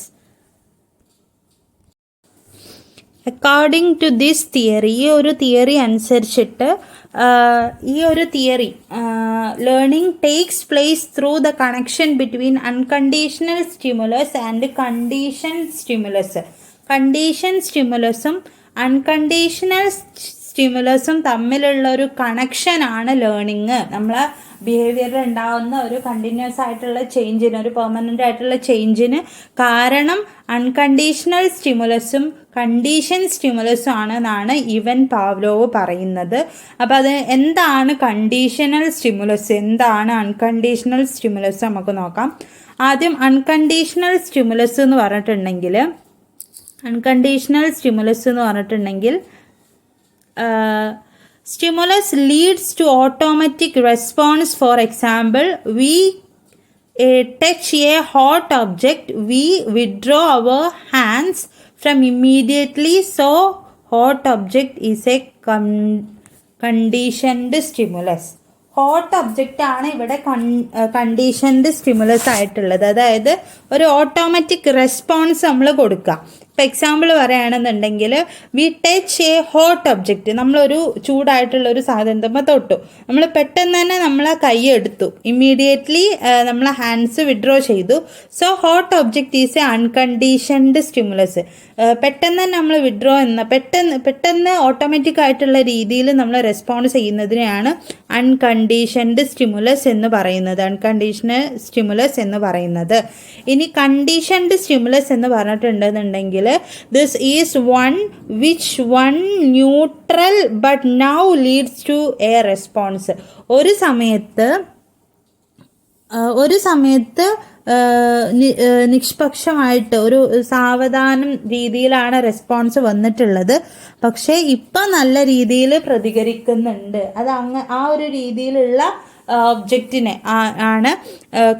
According to this theory, ഈ ഒരു തിയറി അനുസരിച്ചിട്ട് ഈ ഒരു theory learning takes place through the connection between unconditional stimulus and condition stimulus. Condition സ്റ്റിമുലസും അൺകണ്ടീഷണൽ സ്റ്റിമുലസും തമ്മിലുള്ള ഒരു കണക്ഷനാണ് ലേണിങ്. നമ്മളെ ബിഹേവിയറിൽ ഉണ്ടാകുന്ന ഒരു കണ്ടിന്യൂസ് ആയിട്ടുള്ള ചേഞ്ചിന്, ഒരു പെർമനൻ്റ് ആയിട്ടുള്ള ചേഞ്ചിന് കാരണം അൺകണ്ടീഷണൽ സ്റ്റിമുലസും കണ്ടീഷൻ സ്റ്റിമുലസും ആണെന്നാണ് ഇവൻ പാവ്ലോവ് പറയുന്നത്. അപ്പോൾ അത് എന്താണ് കണ്ടീഷണൽ സ്റ്റിമുലസ്, എന്താണ് അൺകണ്ടീഷണൽ സ്റ്റിമുലസ് നമുക്ക് നോക്കാം. ആദ്യം അൺകണ്ടീഷണൽ സ്റ്റിമുലസ് എന്ന് പറഞ്ഞിട്ടുണ്ടെങ്കിൽ stimulus leads to automatic response. For example, we touch a hot object, we withdraw our hands from immediately, so hot object is a conditioned stimulus. Hot object ആണ് ഇവിടെ കണ്ടീഷൻഡ് സ്റ്റിമുലസ് ആയിട്ടുള്ളത്. അതായത് ഒരു ഓട്ടോമാറ്റിക് റെസ്പോൺസ് നമ്മൾ കൊടുക്കുക. ഇപ്പോൾ എക്സാമ്പിൾ പറയുകയാണെന്നുണ്ടെങ്കിൽ we touch A hot object, നമ്മളൊരു ചൂടായിട്ടുള്ള ഒരു സാധനത്തുമ്പോൾ തൊട്ടു, നമ്മൾ പെട്ടെന്ന് തന്നെ നമ്മളെ കൈ എടുത്തു, ഇമ്മീഡിയറ്റ്ലി നമ്മളെ ഹാൻഡ്സ് വിഡ്രോ ചെയ്തു. So hot object is A unconditioned stimulus. പെട്ടെന്ന് തന്നെ നമ്മൾ വിഡ്രോ എന്ന പെട്ടെന്ന് ഓട്ടോമാറ്റിക് ആയിട്ടുള്ള രീതിയിൽ നമ്മൾ റെസ്പോൺസ് ചെയ്യുന്നതിനെയാണ് അൺകണ്ടീഷൻഡ് സ്റ്റിമുലസ് എന്ന് പറയുന്നത്. അൺകണ്ടീഷണൽ സ്റ്റിമുലസ് എന്ന് പറയുന്നത്. ഇനി കണ്ടീഷൻഡ് സ്റ്റിമുലസ് എന്ന് പറഞ്ഞിട്ടുണ്ടെന്നുണ്ടെങ്കിൽ this is one which one neutral but now leads to a response. ഒരു സമയത്ത് നിഷ്പക്ഷമായിട്ട് ഒരു സാവധാനം രീതിയിലാണ് റെസ്പോൺസ് വന്നിട്ടുള്ളത്. പക്ഷേ ഇപ്പം നല്ല രീതിയിൽ പ്രതികരിക്കുന്നുണ്ട്. അത് ആ ഒരു രീതിയിലുള്ള ഒബ്ജക്റ്റിനെ ആണ്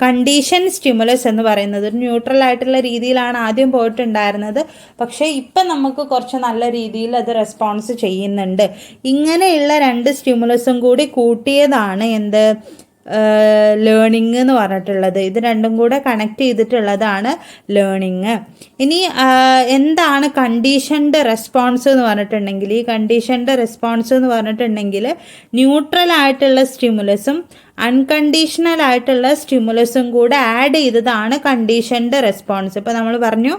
കണ്ടീഷൻ സ്റ്റിമുലസ് എന്ന് പറയുന്നത്. ഒരു ന്യൂട്രൽ ആയിട്ടുള്ള രീതിയിലാണ് ആദ്യം പോയിട്ടുണ്ടായിരുന്നത്, പക്ഷേ ഇപ്പം നമുക്ക് കുറച്ച് നല്ല രീതിയിൽ അത് റെസ്പോൺസ് ചെയ്യുന്നുണ്ട്. ഇങ്ങനെയുള്ള രണ്ട് സ്റ്റിമുലസും കൂടി കൂട്ടിയതാണ് എന്ത് ലേണിംഗ് എന്ന് പറഞ്ഞിട്ടുള്ളത്. ഇത് രണ്ടും കൂടെ കണക്ട് ചെയ്തിട്ടുള്ളതാണ് ലേണിംഗ്. ഇനി എന്താണ് കണ്ടീഷൻഡ് റെസ്പോൺസ് എന്ന് പറഞ്ഞിട്ടുണ്ടെങ്കിൽ, ഈ കണ്ടീഷൻഡ് റെസ്പോൺസ് എന്ന് പറഞ്ഞിട്ടുണ്ടെങ്കിൽ ന്യൂട്രൽ ആയിട്ടുള്ള സ്റ്റിമുലസും അൺകണ്ടീഷണൽ ആയിട്ടുള്ള സ്റ്റിമുലസും കൂടെ ആഡ് ചെയ്തതാണ് കണ്ടീഷൻഡ് റെസ്പോൺസ്. ഇപ്പോൾ നമ്മൾ പറഞ്ഞു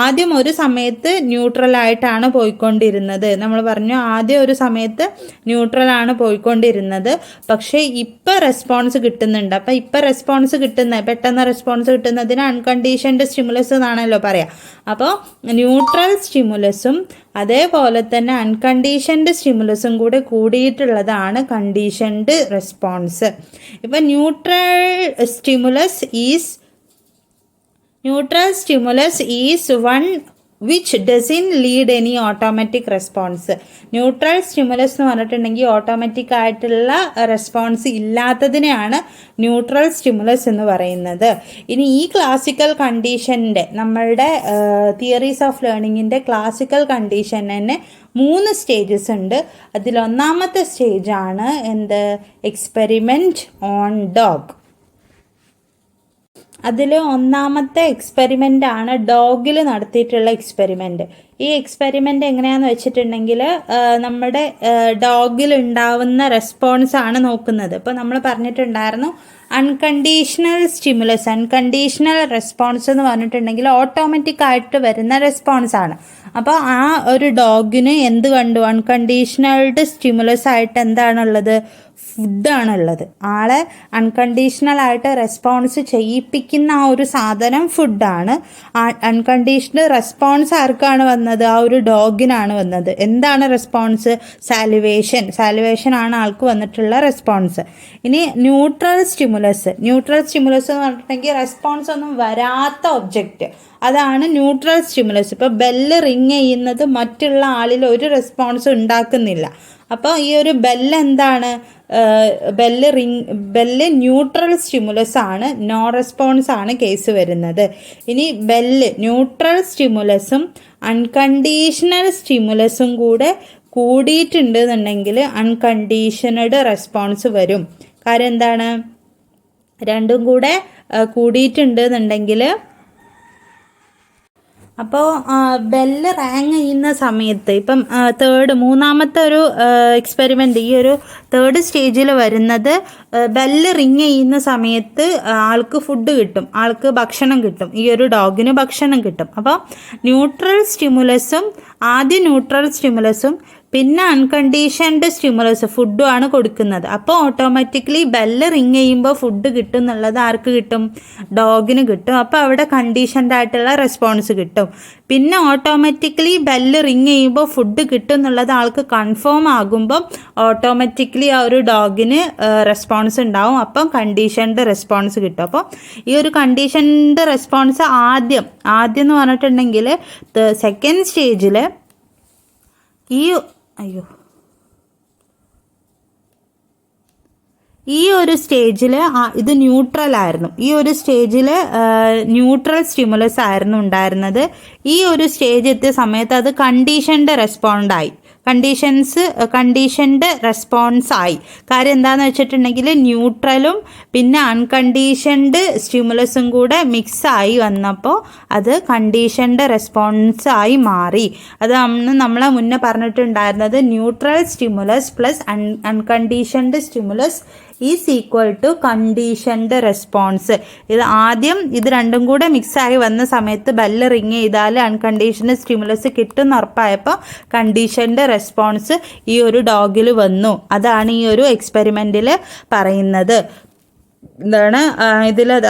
ആദ്യം ഒരു സമയത്ത് ന്യൂട്രൽ ആയിട്ടാണ് പോയിക്കൊണ്ടിരുന്നത്. നമ്മൾ പറഞ്ഞു ആദ്യം ഒരു സമയത്ത് ന്യൂട്രലാണ് പോയിക്കൊണ്ടിരുന്നത്, പക്ഷേ ഇപ്പോൾ റെസ്പോൺസ് കിട്ടുന്നുണ്ട്. അപ്പോൾ ഇപ്പോൾ റെസ്പോൺസ് പെട്ടെന്ന് റെസ്പോൺസ് കിട്ടുന്നതിന് അൺകണ്ടീഷൻഡ് സ്റ്റിമുലസ് എന്നാണല്ലോ പറയാം. അപ്പോൾ ന്യൂട്രൽ സ്റ്റിമുലസും അതേപോലെ തന്നെ അൺകണ്ടീഷൻഡ് സ്റ്റിമുലസും കൂടെ കൂടിയിട്ടുള്ളതാണ് കണ്ടീഷൻഡ് റെസ്പോൺസ്. ഇപ്പം neutral stimulus is one which doesn't lead any automatic response. Neutral stimulus എന്ന് പറഞ്ഞിട്ടുണ്ടെങ്കിൽ ഓട്ടോമാറ്റിക് ആയിട്ടുള്ള റെസ്പോൺസ് ഇല്ലാത്തതിനെയാണ് ന്യൂട്രൽ സ്റ്റിമുലസ് എന്ന് പറയുന്നത്. ഇനി ഈ ക്ലാസിക്കൽ കണ്ടീഷൻ്റെ നമ്മളുടെ തിയറീസ് ഓഫ് ലേണിങ്ങിൻ്റെ ക്ലാസിക്കൽ കണ്ടീഷന് 3 സ്റ്റേജസ് ഉണ്ട്. അതിലൊന്നാമത്തെ സ്റ്റേജാണ് എക്സ്പെരിമെൻറ്റ് ഓൺ ഡോഗ്. അതിൽ ഒന്നാമത്തെ എക്സ്പെരിമെൻ്റ് ആണ് ഡോഗിൽ നടത്തിയിട്ടുള്ള എക്സ്പെരിമെൻ്റ്. ഈ എക്സ്പെരിമെൻ്റ് എങ്ങനെയാണെന്ന് വെച്ചിട്ടുണ്ടെങ്കിൽ നമ്മുടെ ഡോഗിൽ ഉണ്ടാവുന്ന റെസ്പോൺസ് ആണ് നോക്കുന്നത്. ഇപ്പോൾ നമ്മൾ പറഞ്ഞിട്ടുണ്ടായിരുന്നു അൺകണ്ടീഷണൽ സ്റ്റിമുലസ്, അൺകണ്ടീഷണൽ റെസ്പോൺസ് എന്ന് പറഞ്ഞിട്ടുണ്ടെങ്കിൽ ഓട്ടോമാറ്റിക് ആയിട്ട് വരുന്ന റെസ്പോൺസ് ആണ്. അപ്പോൾ ആ ഒരു ഡോഗിന് എന്ത് കണ്ടു? അൺകണ്ടീഷണൽഡ് സ്റ്റിമുലസ് ആയിട്ട് എന്താണുള്ളത്? ഫുഡാണുള്ളത്. ആളെ അൺകണ്ടീഷണൽ ആയിട്ട് റെസ്പോൺസ് ചെയ്യിപ്പിക്കുന്ന ആ ഒരു സാധനം ഫുഡാണ്. അൺകണ്ടീഷണൽ റെസ്പോൺസ് ആർക്കാണ് വന്നത്? ആ ഒരു ഡോഗിനാണ് വന്നത്. എന്താണ് റെസ്പോൺസ്? സാലിവേഷൻ ആണ് ആൾക്ക് വന്നിട്ടുള്ള റെസ്പോൺസ്. ഇനി ന്യൂട്രൽ സ്റ്റിമുലസ് എന്ന് പറഞ്ഞിട്ടുണ്ടെങ്കിൽ റെസ്പോൺസ് ഒന്നും വരാത്ത ഒബ്ജക്റ്റ്, അതാണ് ന്യൂട്രൽ സ്റ്റിമുലസ്. ഇപ്പോൾ ബെല്ല് റിങ് ചെയ്യുന്നത് മറ്റുള്ള ആളിൽ ഒരു റെസ്പോൺസ് ഉണ്ടാക്കുന്നില്ല. അപ്പോൾ ഈ ഒരു ബെല്ല് എന്താണ്? ബെല്ല് ന്യൂട്രൽ സ്റ്റിമുലസ് ആണ്, നോ റെസ്പോൺസ് ആണ് കേസ് വരുന്നത്. ഇനി ന്യൂട്രൽ സ്റ്റിമുലസും അൺകണ്ടീഷണൽ സ്റ്റിമുലസും കൂടെ കൂടിയിട്ടുണ്ട് എന്നുണ്ടെങ്കിൽ അൺകണ്ടീഷണഡ് റെസ്പോൺസ് വരും. കാര്യം എന്താണ്? രണ്ടും കൂടെ കൂടിയിട്ടുണ്ട് എന്നുണ്ടെങ്കിൽ, അപ്പോൾ ബെല്ല് റാങ് ചെയ്യുന്ന സമയത്ത് ഇപ്പം മൂന്നാമത്തെ ഒരു എക്സ്പെരിമെൻ്റ്, ഈ ഒരു തേർഡ് സ്റ്റേജിൽ വരുന്നത് ബെല്ല് റിങ് ചെയ്യുന്ന സമയത്ത് ആൾക്ക് ഫുഡ് കിട്ടും, ആൾക്ക് ഭക്ഷണം കിട്ടും, ഈ ഒരു ഡോഗിന് ഭക്ഷണം കിട്ടും. അപ്പോൾ ആദ്യം ന്യൂട്രൽ സ്റ്റിമുലസും പിന്നെ അൺകണ്ടീഷൻഡ് സ്റ്റിമുലസ് ഫുഡും ആണ് കൊടുക്കുന്നത്. അപ്പോൾ ഓട്ടോമാറ്റിക്കലി ബെല്ല് റിങ് ചെയ്യുമ്പോൾ ഫുഡ് കിട്ടും എന്നുള്ളത് ആർക്ക് കിട്ടും? ഡോഗിന് കിട്ടും. അപ്പോൾ അവിടെ കണ്ടീഷൻഡ് ആയിട്ടുള്ള റെസ്പോൺസ് കിട്ടും. പിന്നെ ഓട്ടോമാറ്റിക്കലി ബെല്ല് റിങ് ചെയ്യുമ്പോൾ ഫുഡ് കിട്ടും എന്നുള്ളത് ആൾക്ക് കൺഫേം ആകുമ്പം ഓട്ടോമാറ്റിക്കലി ആ ഒരു ഡോഗിന് റെസ്പോൺസ് ഉണ്ടാവും. അപ്പം കണ്ടീഷൻഡ് റെസ്പോൺസ് കിട്ടും. അപ്പോൾ ഈ ഒരു കണ്ടീഷൻഡ് റെസ്പോൺസ് ആദ്യം എന്ന് പറഞ്ഞിട്ടുണ്ടെങ്കിൽ സെക്കൻഡ് സ്റ്റേജിൽ ഈ ഒരു സ്റ്റേജിൽ ഇത് ന്യൂട്രൽ ആയിരുന്നു. ഈ ഒരു സ്റ്റേജിൽ ന്യൂട്രൽ സ്റ്റിമുലസ് ആയിരുന്നു ഉണ്ടായിരുന്നത്. ഈ ഒരു സ്റ്റേജ് എത്തിയ സമയത്ത് അത് കണ്ടീഷൻഡ് റെസ്പോണ്ടായി. കണ്ടീഷൻഡ് റെസ്പോൺസ് ആയി. കാര്യം എന്താണെന്ന് വെച്ചിട്ടുണ്ടെങ്കിൽ ന്യൂട്രലും പിന്നെ അൺകണ്ടീഷൻഡ് സ്റ്റിമുലസും കൂടെ മിക്സായി വന്നപ്പോൾ അത് കണ്ടീഷൻഡ് റെസ്പോൺസ് ആയി മാറി. അത് നമ്മളെ മുന്നേ പറഞ്ഞിട്ടുണ്ടായിരുന്നത് neutral stimulus plus unconditioned stimulus is equal to conditioned response. ഇത് രണ്ടും കൂടെ മിക്സായി വന്ന സമയത്ത് ബെല്ല് റിങ് ചെയ്താൽ അൺകണ്ടീഷൻഡ് സ്റ്റിമുലസ് കിട്ടുന്ന ഉറപ്പായപ്പോൾ കണ്ടീഷൻഡ് റെസ്പോൺസ് ഈ ഒരു ഡോഗിൽ വന്നു. അതാണ് ഈ ഒരു എക്സ്പെരിമെൻറ്റിൽ പറയുന്നത്.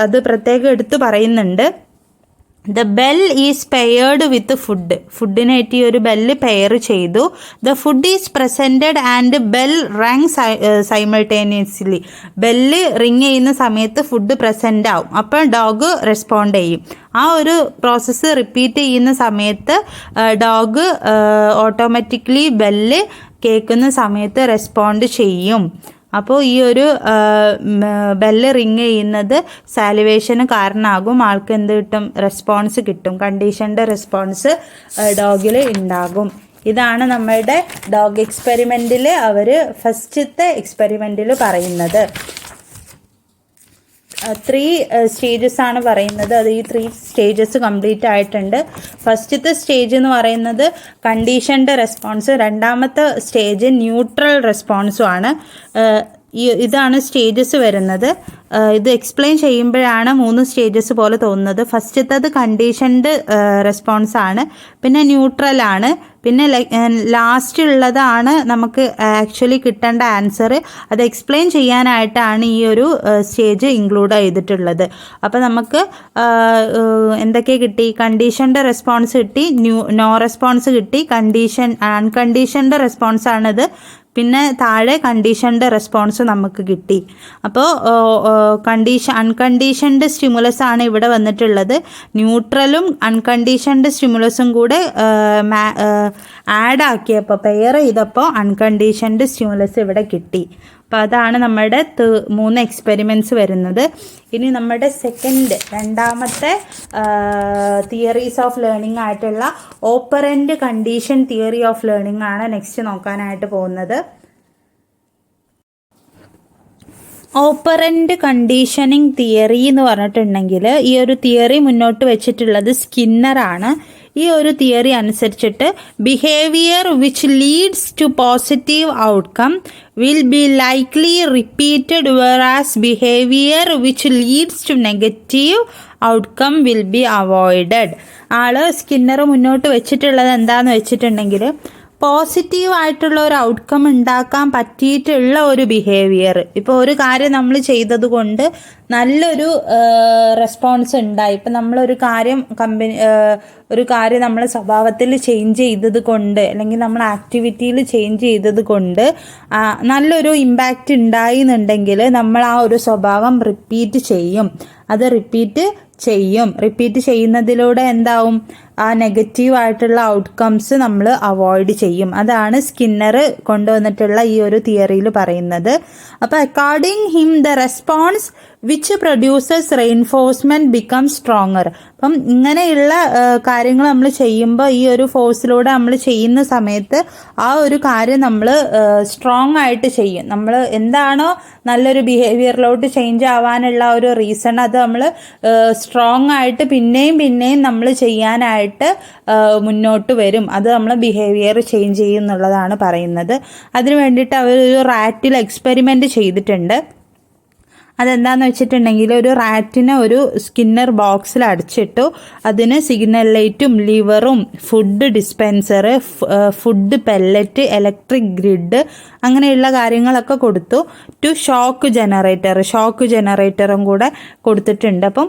അത് പ്രത്യേകം എടുത്ത് പറയുന്നുണ്ട്. The bell is paired with ഫുഡിനായിട്ട് ഈ ഒരു ബെല്ല് പെയർ ചെയ്തു. The food is presented and bell rung simultaneously. Bell ring ചെയ്യുന്ന സമയത്ത് ഫുഡ് പ്രസൻ്റ് ആവും. അപ്പോൾ ഡോഗ് റെസ്പോണ്ട് ചെയ്യും. ആ ഒരു പ്രോസസ്സ് റിപ്പീറ്റ് ചെയ്യുന്ന സമയത്ത് ഡോഗ് ഓട്ടോമാറ്റിക്കലി ബെല്ല് കേൾക്കുന്ന സമയത്ത് റെസ്പോണ്ട് ചെയ്യും. അപ്പോൾ ഈ ഒരു ബെല്ല് റിങ് ചെയ്യുന്നത് സാലിവേഷന് കാരണമാകും. ആൾക്ക് എന്ത് കിട്ടും? റെസ്പോൺസ് കിട്ടും. കണ്ടീഷൻഡ് റെസ്പോൺസ് ഡോഗിൽ ഉണ്ടാകും. ഇതാണ് നമ്മളുടെ ഡോഗ് എക്സ്പെരിമെൻറ്റിൽ ഫസ്റ്റത്തെ എക്സ്പെരിമെൻറ്റിൽ പറയുന്നത്. 3 സ്റ്റേജസ് ആണ് പറയുന്നത്. അത് ഈ 3 സ്റ്റേജസ് കംപ്ലീറ്റ് ആയിട്ടുണ്ട്. ഫസ്റ്റത്തെ സ്റ്റേജ് എന്ന് പറയുന്നത് കണ്ടീഷൻഡ് റെസ്പോൺസ്, രണ്ടാമത്തെ സ്റ്റേജ് ന്യൂട്രൽ റെസ്പോൺസും ആണ്. ഇതാണ് സ്റ്റേജസ് വരുന്നത്. ഇത് എക്സ്പ്ലെയിൻ ചെയ്യുമ്പോഴാണ് 3 സ്റ്റേജസ് പോലെ തോന്നുന്നത്. ഫസ്റ്റത്തത് കണ്ടീഷൻഡ് റെസ്പോൺസ് ആണ്, പിന്നെ ന്യൂട്രൽ ആണ്, പിന്നെ ലാസ്റ്റ് ഉള്ളതാണ് നമുക്ക് ആക്ച്വലി കിട്ടേണ്ട ആൻസർ. അത് എക്സ്പ്ലെയിൻ ചെയ്യാനായിട്ടാണ് ഈ ഒരു സ്റ്റേജ് ഇൻക്ലൂഡ് ചെയ്തിട്ടുള്ളത്. അപ്പോൾ നമുക്ക് എന്തൊക്കെ കിട്ടി? കണ്ടീഷൻഡ് റെസ്പോൺസ് കിട്ടി, നോ റെസ്പോൺസ് കിട്ടി, അൺകണ്ടീഷൻഡ് റെസ്പോൺസ് ആണിത്, പിന്നെ താഴെ കണ്ടീഷൻഡ് റെസ്പോൺസ് നമുക്ക് കിട്ടി. അപ്പോൾ അൺകണ്ടീഷൻഡ് സ്റ്റിമുലസ് ആണ് ഇവിടെ വന്നിട്ടുള്ളത്. ന്യൂട്രലും അൺകണ്ടീഷൻഡ് സ്റ്റിമുലസും കൂടെ ആഡ് ആക്കിയപ്പോൾ പെയർ ചെയ്തപ്പോൾ അൺകണ്ടീഷൻഡ് സ്റ്റിമുലസ് ഇവിടെ കിട്ടി. അപ്പോൾ അതാണ് നമ്മുടെ 3 എക്സ്പെരിമെൻറ്റ്സ് വരുന്നത്. ഇനി നമ്മുടെ രണ്ടാമത്തെ തിയറീസ് ഓഫ് ലേണിംഗ് ആയിട്ടുള്ള operant condition theory of learning ആണ് നെക്സ്റ്റ് നോക്കാനായിട്ട് പോകുന്നത്. ഓപ്പറൻറ്റ് കണ്ടീഷനിങ് തിയറി എന്ന് പറഞ്ഞിട്ടുണ്ടെങ്കിൽ ഈ ഒരു തിയറി മുന്നോട്ട് വെച്ചിട്ടുള്ളത് സ്കിന്നറാണ്. ഈ ഒരു തിയറി അനുസരിച്ചിട്ട് behaviour which leads to positive outcome will be likely repeated versus behaviour which leads to negative outcome will be avoided. Skinner മുന്നോട്ട് വെച്ചിട്ടുള്ളത് എന്താണെന്ന് വെച്ചിട്ടുണ്ടെങ്കിൽ പോസിറ്റീവായിട്ടുള്ള ഒരു ഔട്ട്കം ഉണ്ടാക്കാൻ പറ്റിയിട്ടുള്ള ഒരു ബിഹേവിയർ. ഇപ്പോൾ ഒരു കാര്യം നമ്മൾ ചെയ്തത് കൊണ്ട് നല്ലൊരു റെസ്പോൺസ് ഉണ്ടായി. ഇപ്പം നമ്മളൊരു കാര്യം നമ്മൾ സ്വഭാവത്തിൽ ചേഞ്ച് ചെയ്തത് കൊണ്ട് അല്ലെങ്കിൽ നമ്മൾ ആക്ടിവിറ്റിയിൽ ചേഞ്ച് ചെയ്തത് കൊണ്ട് നല്ലൊരു ഇമ്പാക്റ്റ് ഉണ്ടായി എന്നുണ്ടെങ്കിൽ നമ്മൾ ആ ഒരു സ്വഭാവം റിപ്പീറ്റ് ചെയ്യും. റിപ്പീറ്റ് ചെയ്യുന്നതിലൂടെ എന്താവും? ആ നെഗറ്റീവായിട്ടുള്ള ഔട്ട്കംസ് നമ്മൾ അവോയ്ഡ് ചെയ്യും. അതാണ് സ്കിന്നർ കൊണ്ടുവന്നിട്ടുള്ള ഈ ഒരു തിയറിയിൽ പറയുന്നത്. അപ്പോൾ according him the response which produces reinforcement become stronger. അപ്പം ഇങ്ങനെയുള്ള കാര്യങ്ങൾ നമ്മൾ ചെയ്യുമ്പോൾ ഈ ഒരു ഫോഴ്സിലൂടെ നമ്മൾ ചെയ്യുന്ന സമയത്ത് ആ ഒരു കാര്യം നമ്മൾ സ്ട്രോങ് ആയിട്ട് ചെയ്യും. നമ്മൾ എന്താണോ നല്ലൊരു ബിഹേവിയറിലോട്ട് ചേഞ്ച് ആവാനുള്ള ഒരു റീസൺ അത് നമ്മൾ സ്ട്രോങ് ആയിട്ട് പിന്നെയും നമ്മൾ ചെയ്യാനായിട്ട് മുന്നോട്ട് വരും. അത് നമ്മൾ ബിഹേവിയർ ചേഞ്ച് ചെയ്യും എന്നുള്ളതാണ് പറയുന്നത്. അതിന് വേണ്ടിയിട്ട് അവരൊരു റാറ്റിൽ എക്സ്പെരിമെൻറ്റ് ചെയ്തിട്ടുണ്ട്. അതെന്താണെന്ന് വെച്ചിട്ടുണ്ടെങ്കിൽ ഒരു റാറ്റിനെ ഒരു സ്കിന്നർ ബോക്സിൽ അടച്ചിട്ടു. അതിന് സിഗ്നൽ ലൈറ്റും ലിവറും food dispenser, food pellet, electric grid അങ്ങനെയുള്ള കാര്യങ്ങളൊക്കെ കൊടുത്തു. ഷോക്ക് ജനറേറ്ററും കൂടെ കൊടുത്തിട്ടുണ്ട്. അപ്പം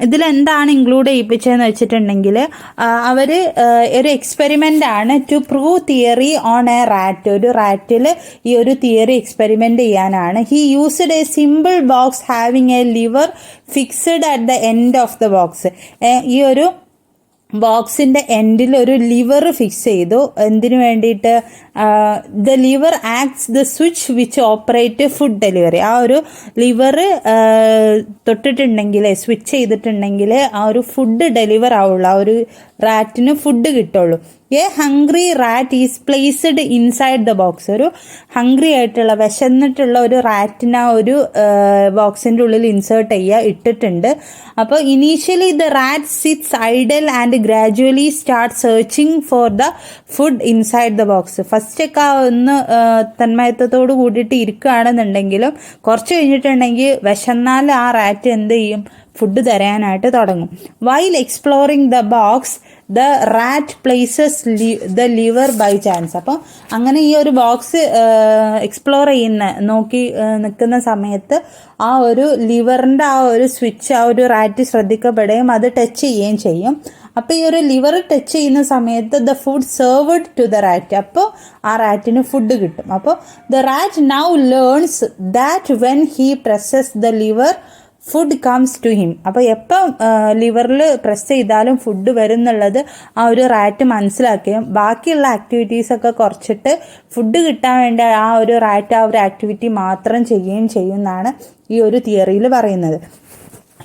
ഇതിലെന്താണ് ഇൻക്ലൂഡ് ചെയ്യിപ്പിച്ചതെന്ന് വെച്ചിട്ടുണ്ടെങ്കിൽ അവർ ഒരു എക്സ്പെരിമെൻ്റ് ആണ് to prove theory on a rat. ഒരു റാറ്റിൽ ഈ ഒരു തിയറി എക്സ്പെരിമെൻ്റ് ചെയ്യാനാണ്. He used a simple box having a lever fixed at the end of the box. ഈ ഒരു ബോക്സിൻ്റെ എൻഡിൽ ഒരു ലിവർ ഫിക്സ് ചെയ്തു. എന്തിനു വേണ്ടിയിട്ട്? The liver acts the switch which operate food delivery. ആ ഒരു ലിവർ തൊട്ടിട്ടുണ്ടെങ്കിൽ, സ്വിച്ച് ചെയ്തിട്ടുണ്ടെങ്കിൽ ആ ഒരു ഫുഡ് ഡെലിവർ ആവുള്ളൂ, ആ ഒരു റാറ്റിന് ഫുഡ് കിട്ടുള്ളൂ. A hungry rat is placed inside the box. ഒരു ഹംഗ്രി ആയിട്ടുള്ള, വിശന്നിട്ടുള്ള ഒരു റാറ്റിനെ ആ ഒരു ബോക്സിൻ്റെ ഉള്ളിൽ ഇൻസേർട്ട് ചെയ്യുക, ഇട്ടിട്ടുണ്ട്. അപ്പോൾ initially the rat sits idle and gradually start searching for the food inside the box. ഫസ്റ്റൊക്കെ ഒന്ന് തന്മയത്വത്തോട് കൂടിയിട്ട് ഇരിക്കുകയാണെന്നുണ്ടെങ്കിലും കുറച്ച് കഴിഞ്ഞിട്ടുണ്ടെങ്കിൽ വിശന്നാൽ ആ റാറ്റ് എന്ത് ചെയ്യും? ഫുഡ് തരാനായിട്ട് തുടങ്ങും. While exploring the box the rat places the lever by chance. അപ്പോൾ അങ്ങനെ ഈ ഒരു ബോക്സ് എക്സ്പ്ലോർ നോക്കി നിൽക്കുന്ന സമയത്ത് ആ ഒരു ലിവറിൻ്റെ ആ ഒരു സ്വിച്ച് ആ ഒരു റാറ്റ് ശ്രദ്ധിക്കപ്പെടുകയും അത് ടച്ച് ചെയ്യുകയും ചെയ്യും. അപ്പോൾ ഈ ഒരു ലിവർ ടച്ച് ചെയ്യുന്ന സമയത്ത് the food served to the rat, അപ്പോൾ ആ റാറ്റിന് ഫുഡ് കിട്ടും. അപ്പോൾ the rat now learns that when he presses the lever food comes to him. അപ്പോൾ എപ്പം ലിവറിൽ പ്രസ് ചെയ്താലും ഫുഡ് വരും എന്നുള്ളത് ആ ഒരു റാറ്റ് മനസ്സിലാക്കുകയും ബാക്കിയുള്ള ആക്ടിവിറ്റീസൊക്കെ കുറച്ചിട്ട് ഫുഡ് കിട്ടാൻ വേണ്ടി ആ ഒരു റാറ്റ് ആ ഒരു ആക്ടിവിറ്റി മാത്രം ചെയ്യുകയും ചെയ്യുമെന്നാണ് ഈ ഒരു തിയറിയിൽ പറയുന്നത്.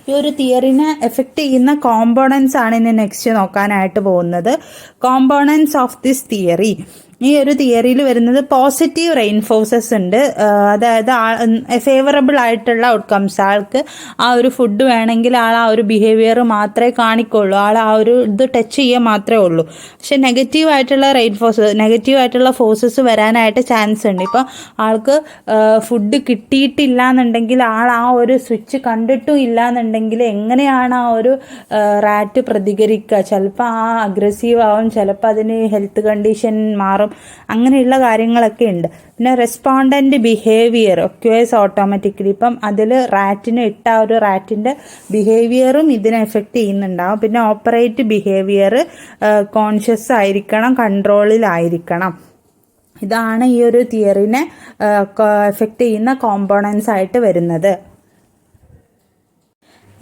ഈ ഒരു തിയറിനെ എഫക്റ്റ് ചെയ്യുന്ന കോമ്പോണൻസ് ആണ് ഇനി നെക്സ്റ്റ് നോക്കാനായിട്ട് പോകുന്നത്. Components of this theory. ഈ ഒരു തിയറിയിൽ വരുന്നത് പോസിറ്റീവ് റെയിൻഫോഴ്സസ് ഉണ്ട്. അതായത് ഫേവറബിൾ ആയിട്ടുള്ള ഔട്ട്കംസ്. ആൾക്ക് ആ ഒരു ഫുഡ് വേണമെങ്കിൽ ആൾ ആ ഒരു ബിഹേവിയർ മാത്രമേ കാണിക്കുള്ളൂ, ആൾ ആ ഒരു ഇത് ടച്ച് ചെയ്യുക മാത്രമേ ഉള്ളൂ. പക്ഷെ നെഗറ്റീവ് ആയിട്ടുള്ള ഫോഴ്സസ് വരാനായിട്ട് ചാൻസ് ഉണ്ട്. ഇപ്പോൾ ആൾക്ക് ഫുഡ് കിട്ടിയിട്ടില്ല എന്നുണ്ടെങ്കിൽ, ആൾ ആ ഒരു സ്വിച്ച് കണ്ടിട്ടും ഇല്ല എന്നുണ്ടെങ്കിൽ എങ്ങനെയാണ് ആ ഒരു റാറ്റ് പ്രതികരിക്കുക? ചിലപ്പോൾ ആ അഗ്രസീവ് ആവും, ചിലപ്പോൾ അതിന് ഹെൽത്ത് കണ്ടീഷൻ മാറും, അങ്ങനെയുള്ള കാര്യങ്ങളൊക്കെ ഉണ്ട്. പിന്നെ റെസ്പോണ്ടൻ്റ് ബിഹേവിയർ ഒക്വേഴ്സ് ഓട്ടോമാറ്റിക്കലി. ഇപ്പം അതിൽ റാറ്റിന് ഇട്ട ഒരു റാറ്റിൻ്റെ ബിഹേവിയറും ഇതിനെ എഫക്റ്റ് ചെയ്യുന്നുണ്ടാവും. പിന്നെ ഓപ്പറേറ്റ് ബിഹേവിയർ കോൺഷ്യസ് ആയിരിക്കണം, കൺട്രോളിലായിരിക്കണം. ഇതാണ് ഈ ഒരു തിയറിനെ എഫക്റ്റ് ചെയ്യുന്ന കോമ്പോണൻസ് ആയിട്ട് വരുന്നത്.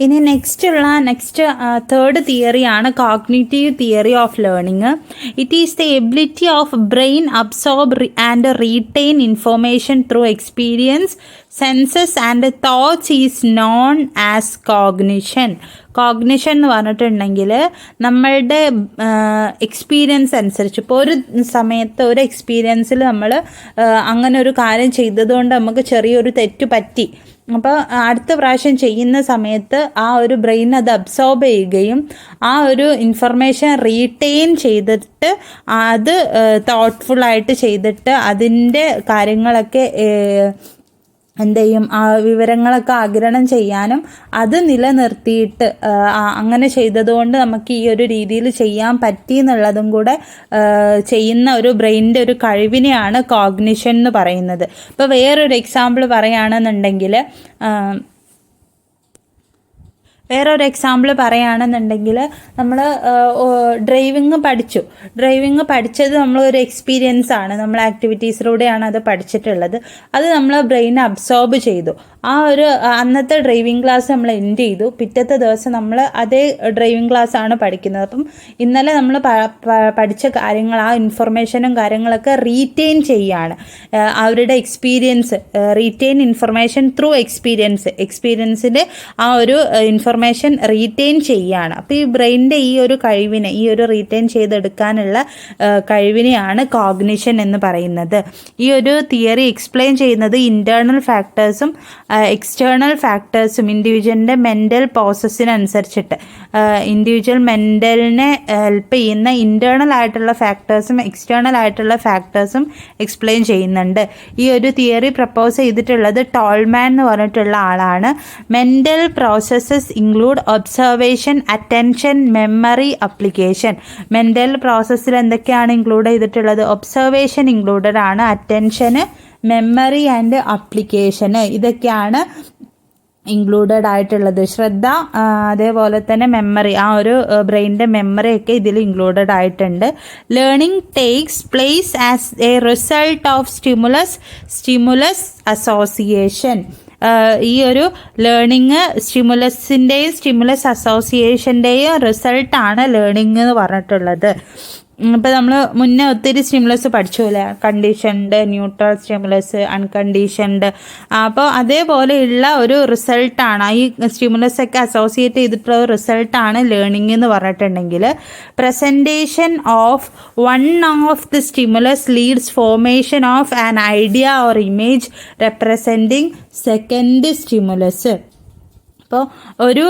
ഇനി നെക്സ്റ്റ് തേർഡ് തിയറിയാണ് cognitive theory of learning. It is the ability of brain absorb and retain information through experience, senses and thoughts is known as cognition. Cognition എന്ന് പറഞ്ഞിട്ടുണ്ടെങ്കിൽ നമ്മളുടെ എക്സ്പീരിയൻസ് അനുസരിച്ച്, ഇപ്പോൾ ഒരു സമയത്ത് ഒരു എക്സ്പീരിയൻസിൽ നമ്മൾ അങ്ങനെ ഒരു കാര്യം ചെയ്തതുകൊണ്ട് നമുക്ക് ചെറിയൊരു തെറ്റ് പറ്റി. അപ്പോൾ അടുത്ത പ്രാവശ്യം ചെയ്യുന്ന സമയത്ത് ആ ഒരു ബ്രെയിൻ അത് അബ്സോർബ് ചെയ്യുകയും ആ ഒരു ഇൻഫർമേഷൻ റീറ്റെയിൻ ചെയ്തിട്ട് അത് തോട്ട്ഫുള്ളായിട്ട് ചെയ്തിട്ട് അതിൻ്റെ കാര്യങ്ങളൊക്കെ എന്ത് ചെയ്യും, ആ വിവരങ്ങളൊക്കെ ആഗിരണം ചെയ്യാനും അത് നിലനിർത്തിയിട്ട് അങ്ങനെ ചെയ്തതുകൊണ്ട് നമുക്ക് ഈ ഒരു രീതിയിൽ ചെയ്യാൻ പറ്റി എന്നുള്ളതും കൂടെ ചെയ്യുന്ന ഒരു ബ്രെയിനിൻ്റെ ഒരു കഴിവിനെയാണ് കോഗ്നിഷൻ എന്ന് പറയുന്നത്. ഇപ്പോൾ വേറൊരു എക്സാമ്പിൾ പറയുകയാണെന്നുണ്ടെങ്കിൽ നമ്മൾ ഡ്രൈവിങ് പഠിച്ചത് നമ്മളൊരു എക്സ്പീരിയൻസ് ആണ്, നമ്മൾ ആക്ടിവിറ്റീസിലൂടെയാണ് അത് പഠിച്ചിട്ടുള്ളത്. അത് നമ്മൾ ബ്രെയിൻ അബ്സോർബ് ചെയ്തു. ആ ഒരു അന്നത്തെ ഡ്രൈവിംഗ് ക്ലാസ് നമ്മൾ എൻഡ് ചെയ്തു. പിറ്റത്തെ ദിവസം നമ്മൾ അതേ ഡ്രൈവിംഗ് ക്ലാസ് ആണ് പഠിക്കുന്നത്. അപ്പം ഇന്നലെ നമ്മൾ പഠിച്ച കാര്യങ്ങൾ, ആ ഇൻഫർമേഷനും കാര്യങ്ങളൊക്കെ റീറ്റെയിൻ ചെയ്യുകയാണ്. അവരുടെ എക്സ്പീരിയൻസ്, റീറ്റെയിൻ ഇൻഫർമേഷൻ ത്രൂ എക്സ്പീരിയൻസിൻ്റെ ആ ഒരു ഇൻഫർമേഷൻ റീറ്റെയിൻ ചെയ്യുകയാണ്. അപ്പോൾ ഈ ബ്രെയിനിൻ്റെ ഈ ഒരു കഴിവിനെ, ഈ ഒരു റീറ്റെയിൻ ചെയ്തെടുക്കാനുള്ള കഴിവിനെയാണ് കോഗ്നിഷൻ എന്ന് പറയുന്നത്. ഈ ഒരു തിയറി എക്സ്പ്ലെയിൻ ചെയ്യുന്നത് ഇൻറ്റേർണൽ ഫാക്ടേഴ്സും എക്സ്റ്റേണൽ ഫാക്ടേഴ്സും ഇൻഡിവിജ്വലിൻ്റെ മെൻ്റൽ പ്രോസസ്സിനനുസരിച്ചിട്ട് ഇൻഡിവിജ്വൽ മെൻ്റലിനെ ഹെൽപ്പ് ചെയ്യുന്ന ഇൻറ്റേർണൽ ആയിട്ടുള്ള ഫാക്ടേഴ്സും എക്സ്റ്റേണൽ ആയിട്ടുള്ള ഫാക്ടേഴ്സും എക്സ്പ്ലെയിൻ ചെയ്യുന്നുണ്ട്. ഈ ഒരു തിയറി പ്രപ്പോസ് ചെയ്തിട്ടുള്ളത് ടോൾമാൻ എന്ന് പറഞ്ഞിട്ടുള്ള ആളാണ്. Mental processes include observation, attention, memory, application. Mental പ്രോസസ്സിൽ എന്തൊക്കെയാണ് ഇൻക്ലൂഡ് ചെയ്തിട്ടുള്ളത്? ഒബ്സർവേഷൻ ഇൻക്ലൂഡഡ് ആണ്, അറ്റൻഷന്, മെമ്മറി ആൻഡ് അപ്ലിക്കേഷന് ഇതൊക്കെയാണ് ഇൻക്ലൂഡഡ് ആയിട്ടുള്ളത്. ശ്രദ്ധ, അതേപോലെ തന്നെ മെമ്മറി, ആ ഒരു ബ്രെയിനിൻ്റെ മെമ്മറിയൊക്കെ ഇതിൽ ഇൻക്ലൂഡഡ് ആയിട്ടുണ്ട്. Learning takes place as A result of stimulus association. ഈ ഒരു ലേണിങ് സ്റ്റിമുലസ് അസോസിയേഷൻ്റെയും റിസൾട്ടാണ് ലേണിംഗ് എന്ന് പറഞ്ഞിട്ടുള്ളത്. ഇപ്പോൾ നമ്മൾ മുന്നേ ഒത്തിരി സ്റ്റിമുലസ് പഠിച്ചില്ലേ, കണ്ടീഷൻഡ്, ന്യൂട്രൽ സ്റ്റിമുലസ്, അൺകണ്ടീഷൻഡ്. അപ്പോൾ അതേപോലെയുള്ള ഒരു റിസൾട്ടാണ് ഈ സ്റ്റിമുലസ് ഒക്കെ അസോസിയേറ്റ് ചെയ്തിട്ടുള്ള ഒരു റിസൾട്ടാണ് ലേണിംഗ് എന്ന് പറഞ്ഞിട്ടുണ്ടെങ്കിൽ, presentation of one of the stimulus leads formation of an idea or image representing second stimulus. അപ്പോൾ ഒരു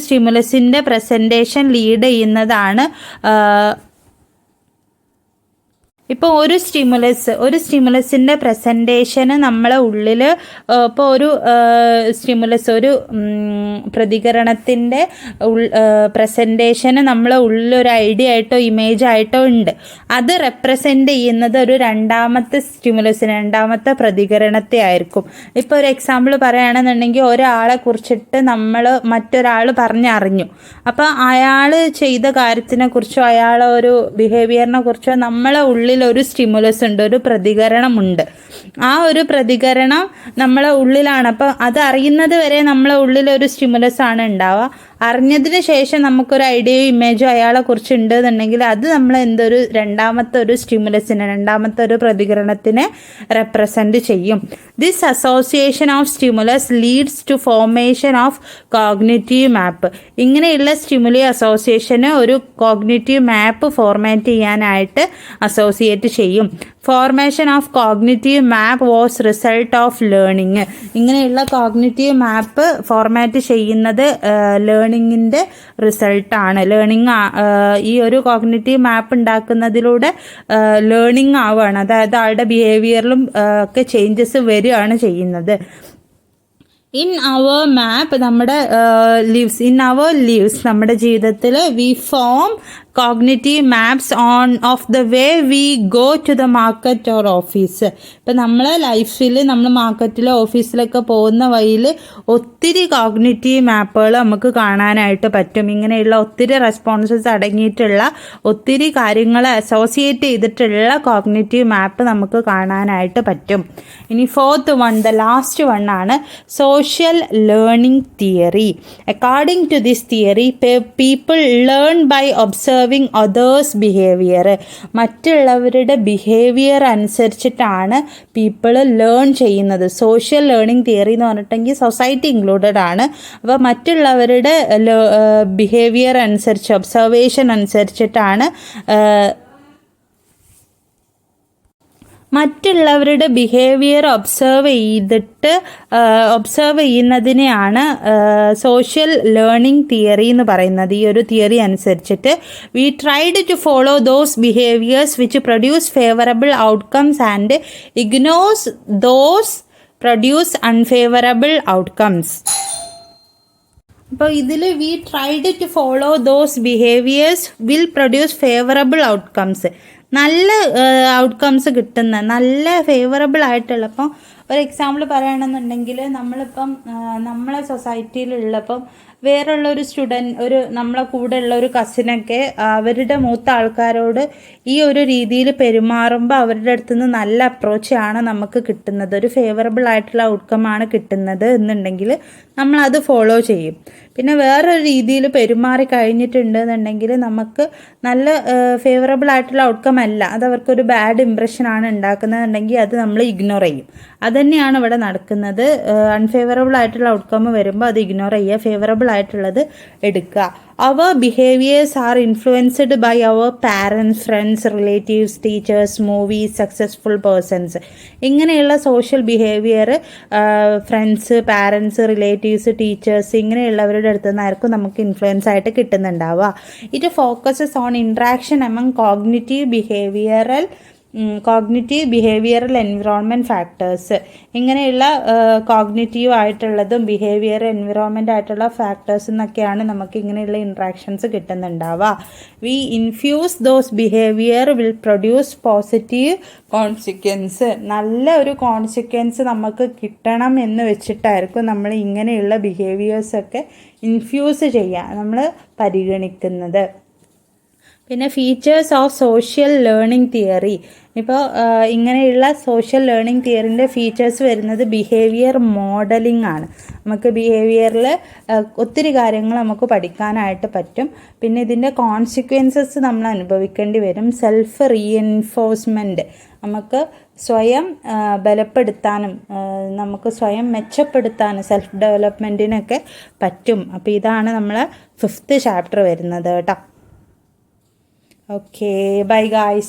സ്റ്റിമുലസിൻ്റെ പ്രസൻറ്റേഷൻ ലീഡ് ചെയ്യുന്നതാണ്. ഇപ്പോൾ ഒരു സ്റ്റിമുലസിൻ്റെ പ്രസൻറ്റേഷന് നമ്മളെ ഉള്ളിൽ, ഇപ്പോൾ ഒരു പ്രതികരണത്തിൻ്റെ പ്രസൻറ്റേഷന് നമ്മളെ ഉള്ളിലൊരു ഐഡിയ ആയിട്ടോ ഇമേജ് ആയിട്ടോ ഉണ്ട്. അത് റെപ്രസെൻ്റ് ചെയ്യുന്നത് ഒരു രണ്ടാമത്തെ പ്രതികരണത്തെ ആയിരിക്കും. ഇപ്പോൾ ഒരു എക്സാമ്പിൾ പറയുകയാണെന്നുണ്ടെങ്കിൽ, ഒരാളെ കുറിച്ചിട്ട് മറ്റൊരാൾ പറഞ്ഞറിഞ്ഞു. അപ്പോൾ അയാൾ ചെയ്ത കാര്യത്തിനെക്കുറിച്ചോ അയാളെ ഒരു ബിഹേവിയറിനെ കുറിച്ചോ നമ്മളെ ഉള്ളിൽ ഒരു സ്റ്റിമുലസ് ഉണ്ട്, ഒരു പ്രതികരണമുണ്ട്. ആ ഒരു പ്രതികരണം നമ്മളെ ഉള്ളിലാണ്. അപ്പോൾ അത് അറിയുന്നത് വരെ നമ്മളെ ഉള്ളിൽ ഒരു സ്റ്റിമുലസ് ആണ് ഉണ്ടാവുക. അറിഞ്ഞതിന് ശേഷം നമുക്കൊരു ഐഡിയയോ ഇമേജോ അയാളെ കുറിച്ച് ഉണ്ടെന്നുണ്ടെങ്കിൽ അത് നമ്മൾ രണ്ടാമത്തെ ഒരു പ്രതികരണത്തിനെ റെപ്രസെൻറ്റ് ചെയ്യും. This association of stimulus leads to formation of cognitive map. ഇങ്ങനെയുള്ള സ്റ്റിമുലി അസോസിയേഷന് ഒരു കോഗ്നിറ്റീവ് മാപ്പ് ഫോർമാറ്റ് ചെയ്യാനായിട്ട് അസോസിയേറ്റ് ചെയ്യും. Formation of cognitive map was result of learning. ഇങ്ങനെയുള്ള കോഗ്നിറ്റീവ് മാപ്പ് ഫോർമാറ്റ് ചെയ്യുന്നത് ലേണിങ്ങിൻ്റെ റിസൾട്ടാണ്. ഈ ഒരു കോഗ്നിറ്റീവ് മാപ്പ് ഉണ്ടാക്കുന്നതിലൂടെ ലേണിംഗ് ആവുകയാണ്. അതായത് ആളുടെ ബിഹേവിയറിലും ഒക്കെ ചേഞ്ചസ് വരികയാണ് ചെയ്യുന്നത്. ഇൻ അവർ മാപ്പ്, നമ്മുടെ നമ്മുടെ ജീവിതത്തിൽ we form cognitive maps of the way we go to the market or office. ഇപ്പം നമ്മളെ ലൈഫിൽ നമ്മൾ മാർക്കറ്റിലോ ഓഫീസിലൊക്കെ പോകുന്ന വഴിയിൽ ഒത്തിരി കോഗ്നിറ്റീവ് മാപ്പുകൾ നമുക്ക് കാണാനായിട്ട് പറ്റും. ഇങ്ങനെയുള്ള ഒത്തിരി റെസ്പോൺസസ് അടങ്ങിയിട്ടുള്ള ഒത്തിരി കാര്യങ്ങൾ അസോസിയേറ്റ് ചെയ്തിട്ടുള്ള കോഗ്നിറ്റീവ് മാപ്പ് നമുക്ക് കാണാനായിട്ട് പറ്റും. ഇനി fourth one, the last one ആണ് social learning theory. According to this theory, people learn by observing others behaviour. മറ്റുള്ളവരുടെ ബിഹേവിയർ അനുസരിച്ചിട്ടാണ് പീപ്പിൾ ലേൺ ചെയ്യുന്നത്. സോഷ്യൽ ലേണിംഗ് തിയറി എന്ന് പറഞ്ഞിട്ടുണ്ടെങ്കിൽ സൊസൈറ്റി ഇൻക്ലൂഡഡ് ആണ്. അപ്പോൾ മറ്റുള്ളവരുടെ ബിഹേവിയർ അനുസരിച്ച്, ഒബ്സർവേഷൻ അനുസരിച്ചിട്ടാണ് മറ്റുള്ളവരുടെ ബിഹേവിയർ ഒബ്സർവ് ചെയ്യുന്നതിനെയാണ് സോഷ്യൽ ലേണിംഗ് തിയറി എന്ന് പറയുന്നത്. ഈ ഒരു തിയറി അനുസരിച്ചിട്ട് we tried to follow those behaviours which produce favourable outcomes and ignores those produce unfavourable outcomes. അപ്പോൾ ഇതിൽ we tried to follow those behaviours will produce favourable outcomes. നല്ല ഔട്ട്കംസ് കിട്ടുന്ന, നല്ല ഫേവറബിൾ ആയിട്ടുള്ള. അപ്പോൾ ഒരു എക്സാമ്പിൾ പറയുകയാണെന്നുണ്ടെങ്കിൽ, നമ്മളിപ്പം നമ്മളെ സൊസൈറ്റിയിലുള്ളപ്പം വേറുള്ളൊരു നമ്മളെ കൂടെ ഉള്ള ഒരു കസിനൊക്കെ അവരുടെ മൂത്ത ആൾക്കാരോട് ഈ ഒരു രീതിയിൽ പെരുമാറുമ്പോൾ അവരുടെ അടുത്ത് നിന്ന് നല്ല അപ്രോച്ചാണ് നമുക്ക് കിട്ടുന്നത്, ഒരു ഫേവറബിൾ ആയിട്ടുള്ള ഔട്ട്കമാണ് കിട്ടുന്നത് എന്നുണ്ടെങ്കിൽ നമ്മളത് ഫോളോ ചെയ്യും. പിന്നെ വേറൊരു രീതിയിൽ പെരുമാറി കഴിഞ്ഞിട്ടുണ്ടെന്നുണ്ടെങ്കിൽ നമുക്ക് നല്ല ഫേവറബിൾ ആയിട്ടുള്ള ഔട്ട്കം അല്ല, അത് അവർക്കൊരു ബാഡ് ഇംപ്രഷനാണ് ഉണ്ടാക്കുന്നതെന്നുണ്ടെങ്കിൽ അത് നമ്മൾ ഇഗ്നോർ ചെയ്യും. അതുതന്നെയാണ് ഇവിടെ നടക്കുന്നത്. അൺഫേവറബിൾ ആയിട്ടുള്ള ഔട്ട്കം വരുമ്പോൾ അത് ഇഗ്നോർ ചെയ്യുക, ഫേവറബിൾ ആയിട്ടുള്ളത് എടുക്കുക. Our behaviors are influenced by our parents, friends, relatives, teachers, movies, successful persons. ഇങ്ങനെയുള്ള social behaviour friends, parents, relatives, teachers ഇങ്ങനെയുള്ളവരുടെ അടുത്ത് നിന്നായിരിക്കും നമുക്ക് ഇൻഫ്ലുവൻസ് ആയിട്ട് കിട്ടുന്നുണ്ടാവുക. It focuses on interaction among cognitive behavioural environment factors. ഇങ്ങനെയുള്ള കോഗ്നിറ്റീവ് ആയിട്ടുള്ളതും ബിഹേവിയർ എൻവിറോൺമെൻ്റ് ആയിട്ടുള്ള ഫാക്ടേഴ്സ് എന്നൊക്കെയാണ് നമുക്ക് ഇങ്ങനെയുള്ള ഇൻട്രാക്ഷൻസ് കിട്ടുന്നുണ്ടാവുക. We infuse those behaviour will produce positive consequence. നല്ല ഒരു കോൺസിക്വൻസ് നമുക്ക് കിട്ടണം എന്ന് വെച്ചിട്ടായിരിക്കും നമ്മൾ ഇങ്ങനെയുള്ള ബിഹേവിയേഴ്സൊക്കെ ഇൻഫ്യൂസ് ചെയ്യുക, നമ്മൾ പരിഗണിക്കുന്നത്. പിന്നെ features of social learning theory. ഇപ്പോൾ ഇങ്ങനെയുള്ള സോഷ്യൽ ലേണിംഗ് തിയറിൻ്റെ ഫീച്ചേഴ്സ് വരുന്നത് ബിഹേവിയർ മോഡലിംഗ് ആണ്. നമുക്ക് ബിഹേവിയറിൽ ഒത്തിരി കാര്യങ്ങൾ നമുക്ക് പഠിക്കാനായിട്ട് പറ്റും. പിന്നെ ഇതിൻ്റെ കോൺസിക്വൻസസ് നമ്മൾ അനുഭവിക്കേണ്ടി വരും. സെൽഫ് റീഎൻഫോഴ്സ്മെൻറ്റ്, നമുക്ക് സ്വയം ബലപ്പെടുത്താനും നമുക്ക് സ്വയം മെച്ചപ്പെടുത്താനും സെൽഫ് ഡെവലപ്മെൻറ്റിനൊക്കെ പറ്റും. അപ്പോൾ ഇതാണ് നമ്മളെ 5th ചാപ്റ്റർ വരുന്നത് കേട്ടോ. Okay, bye guys.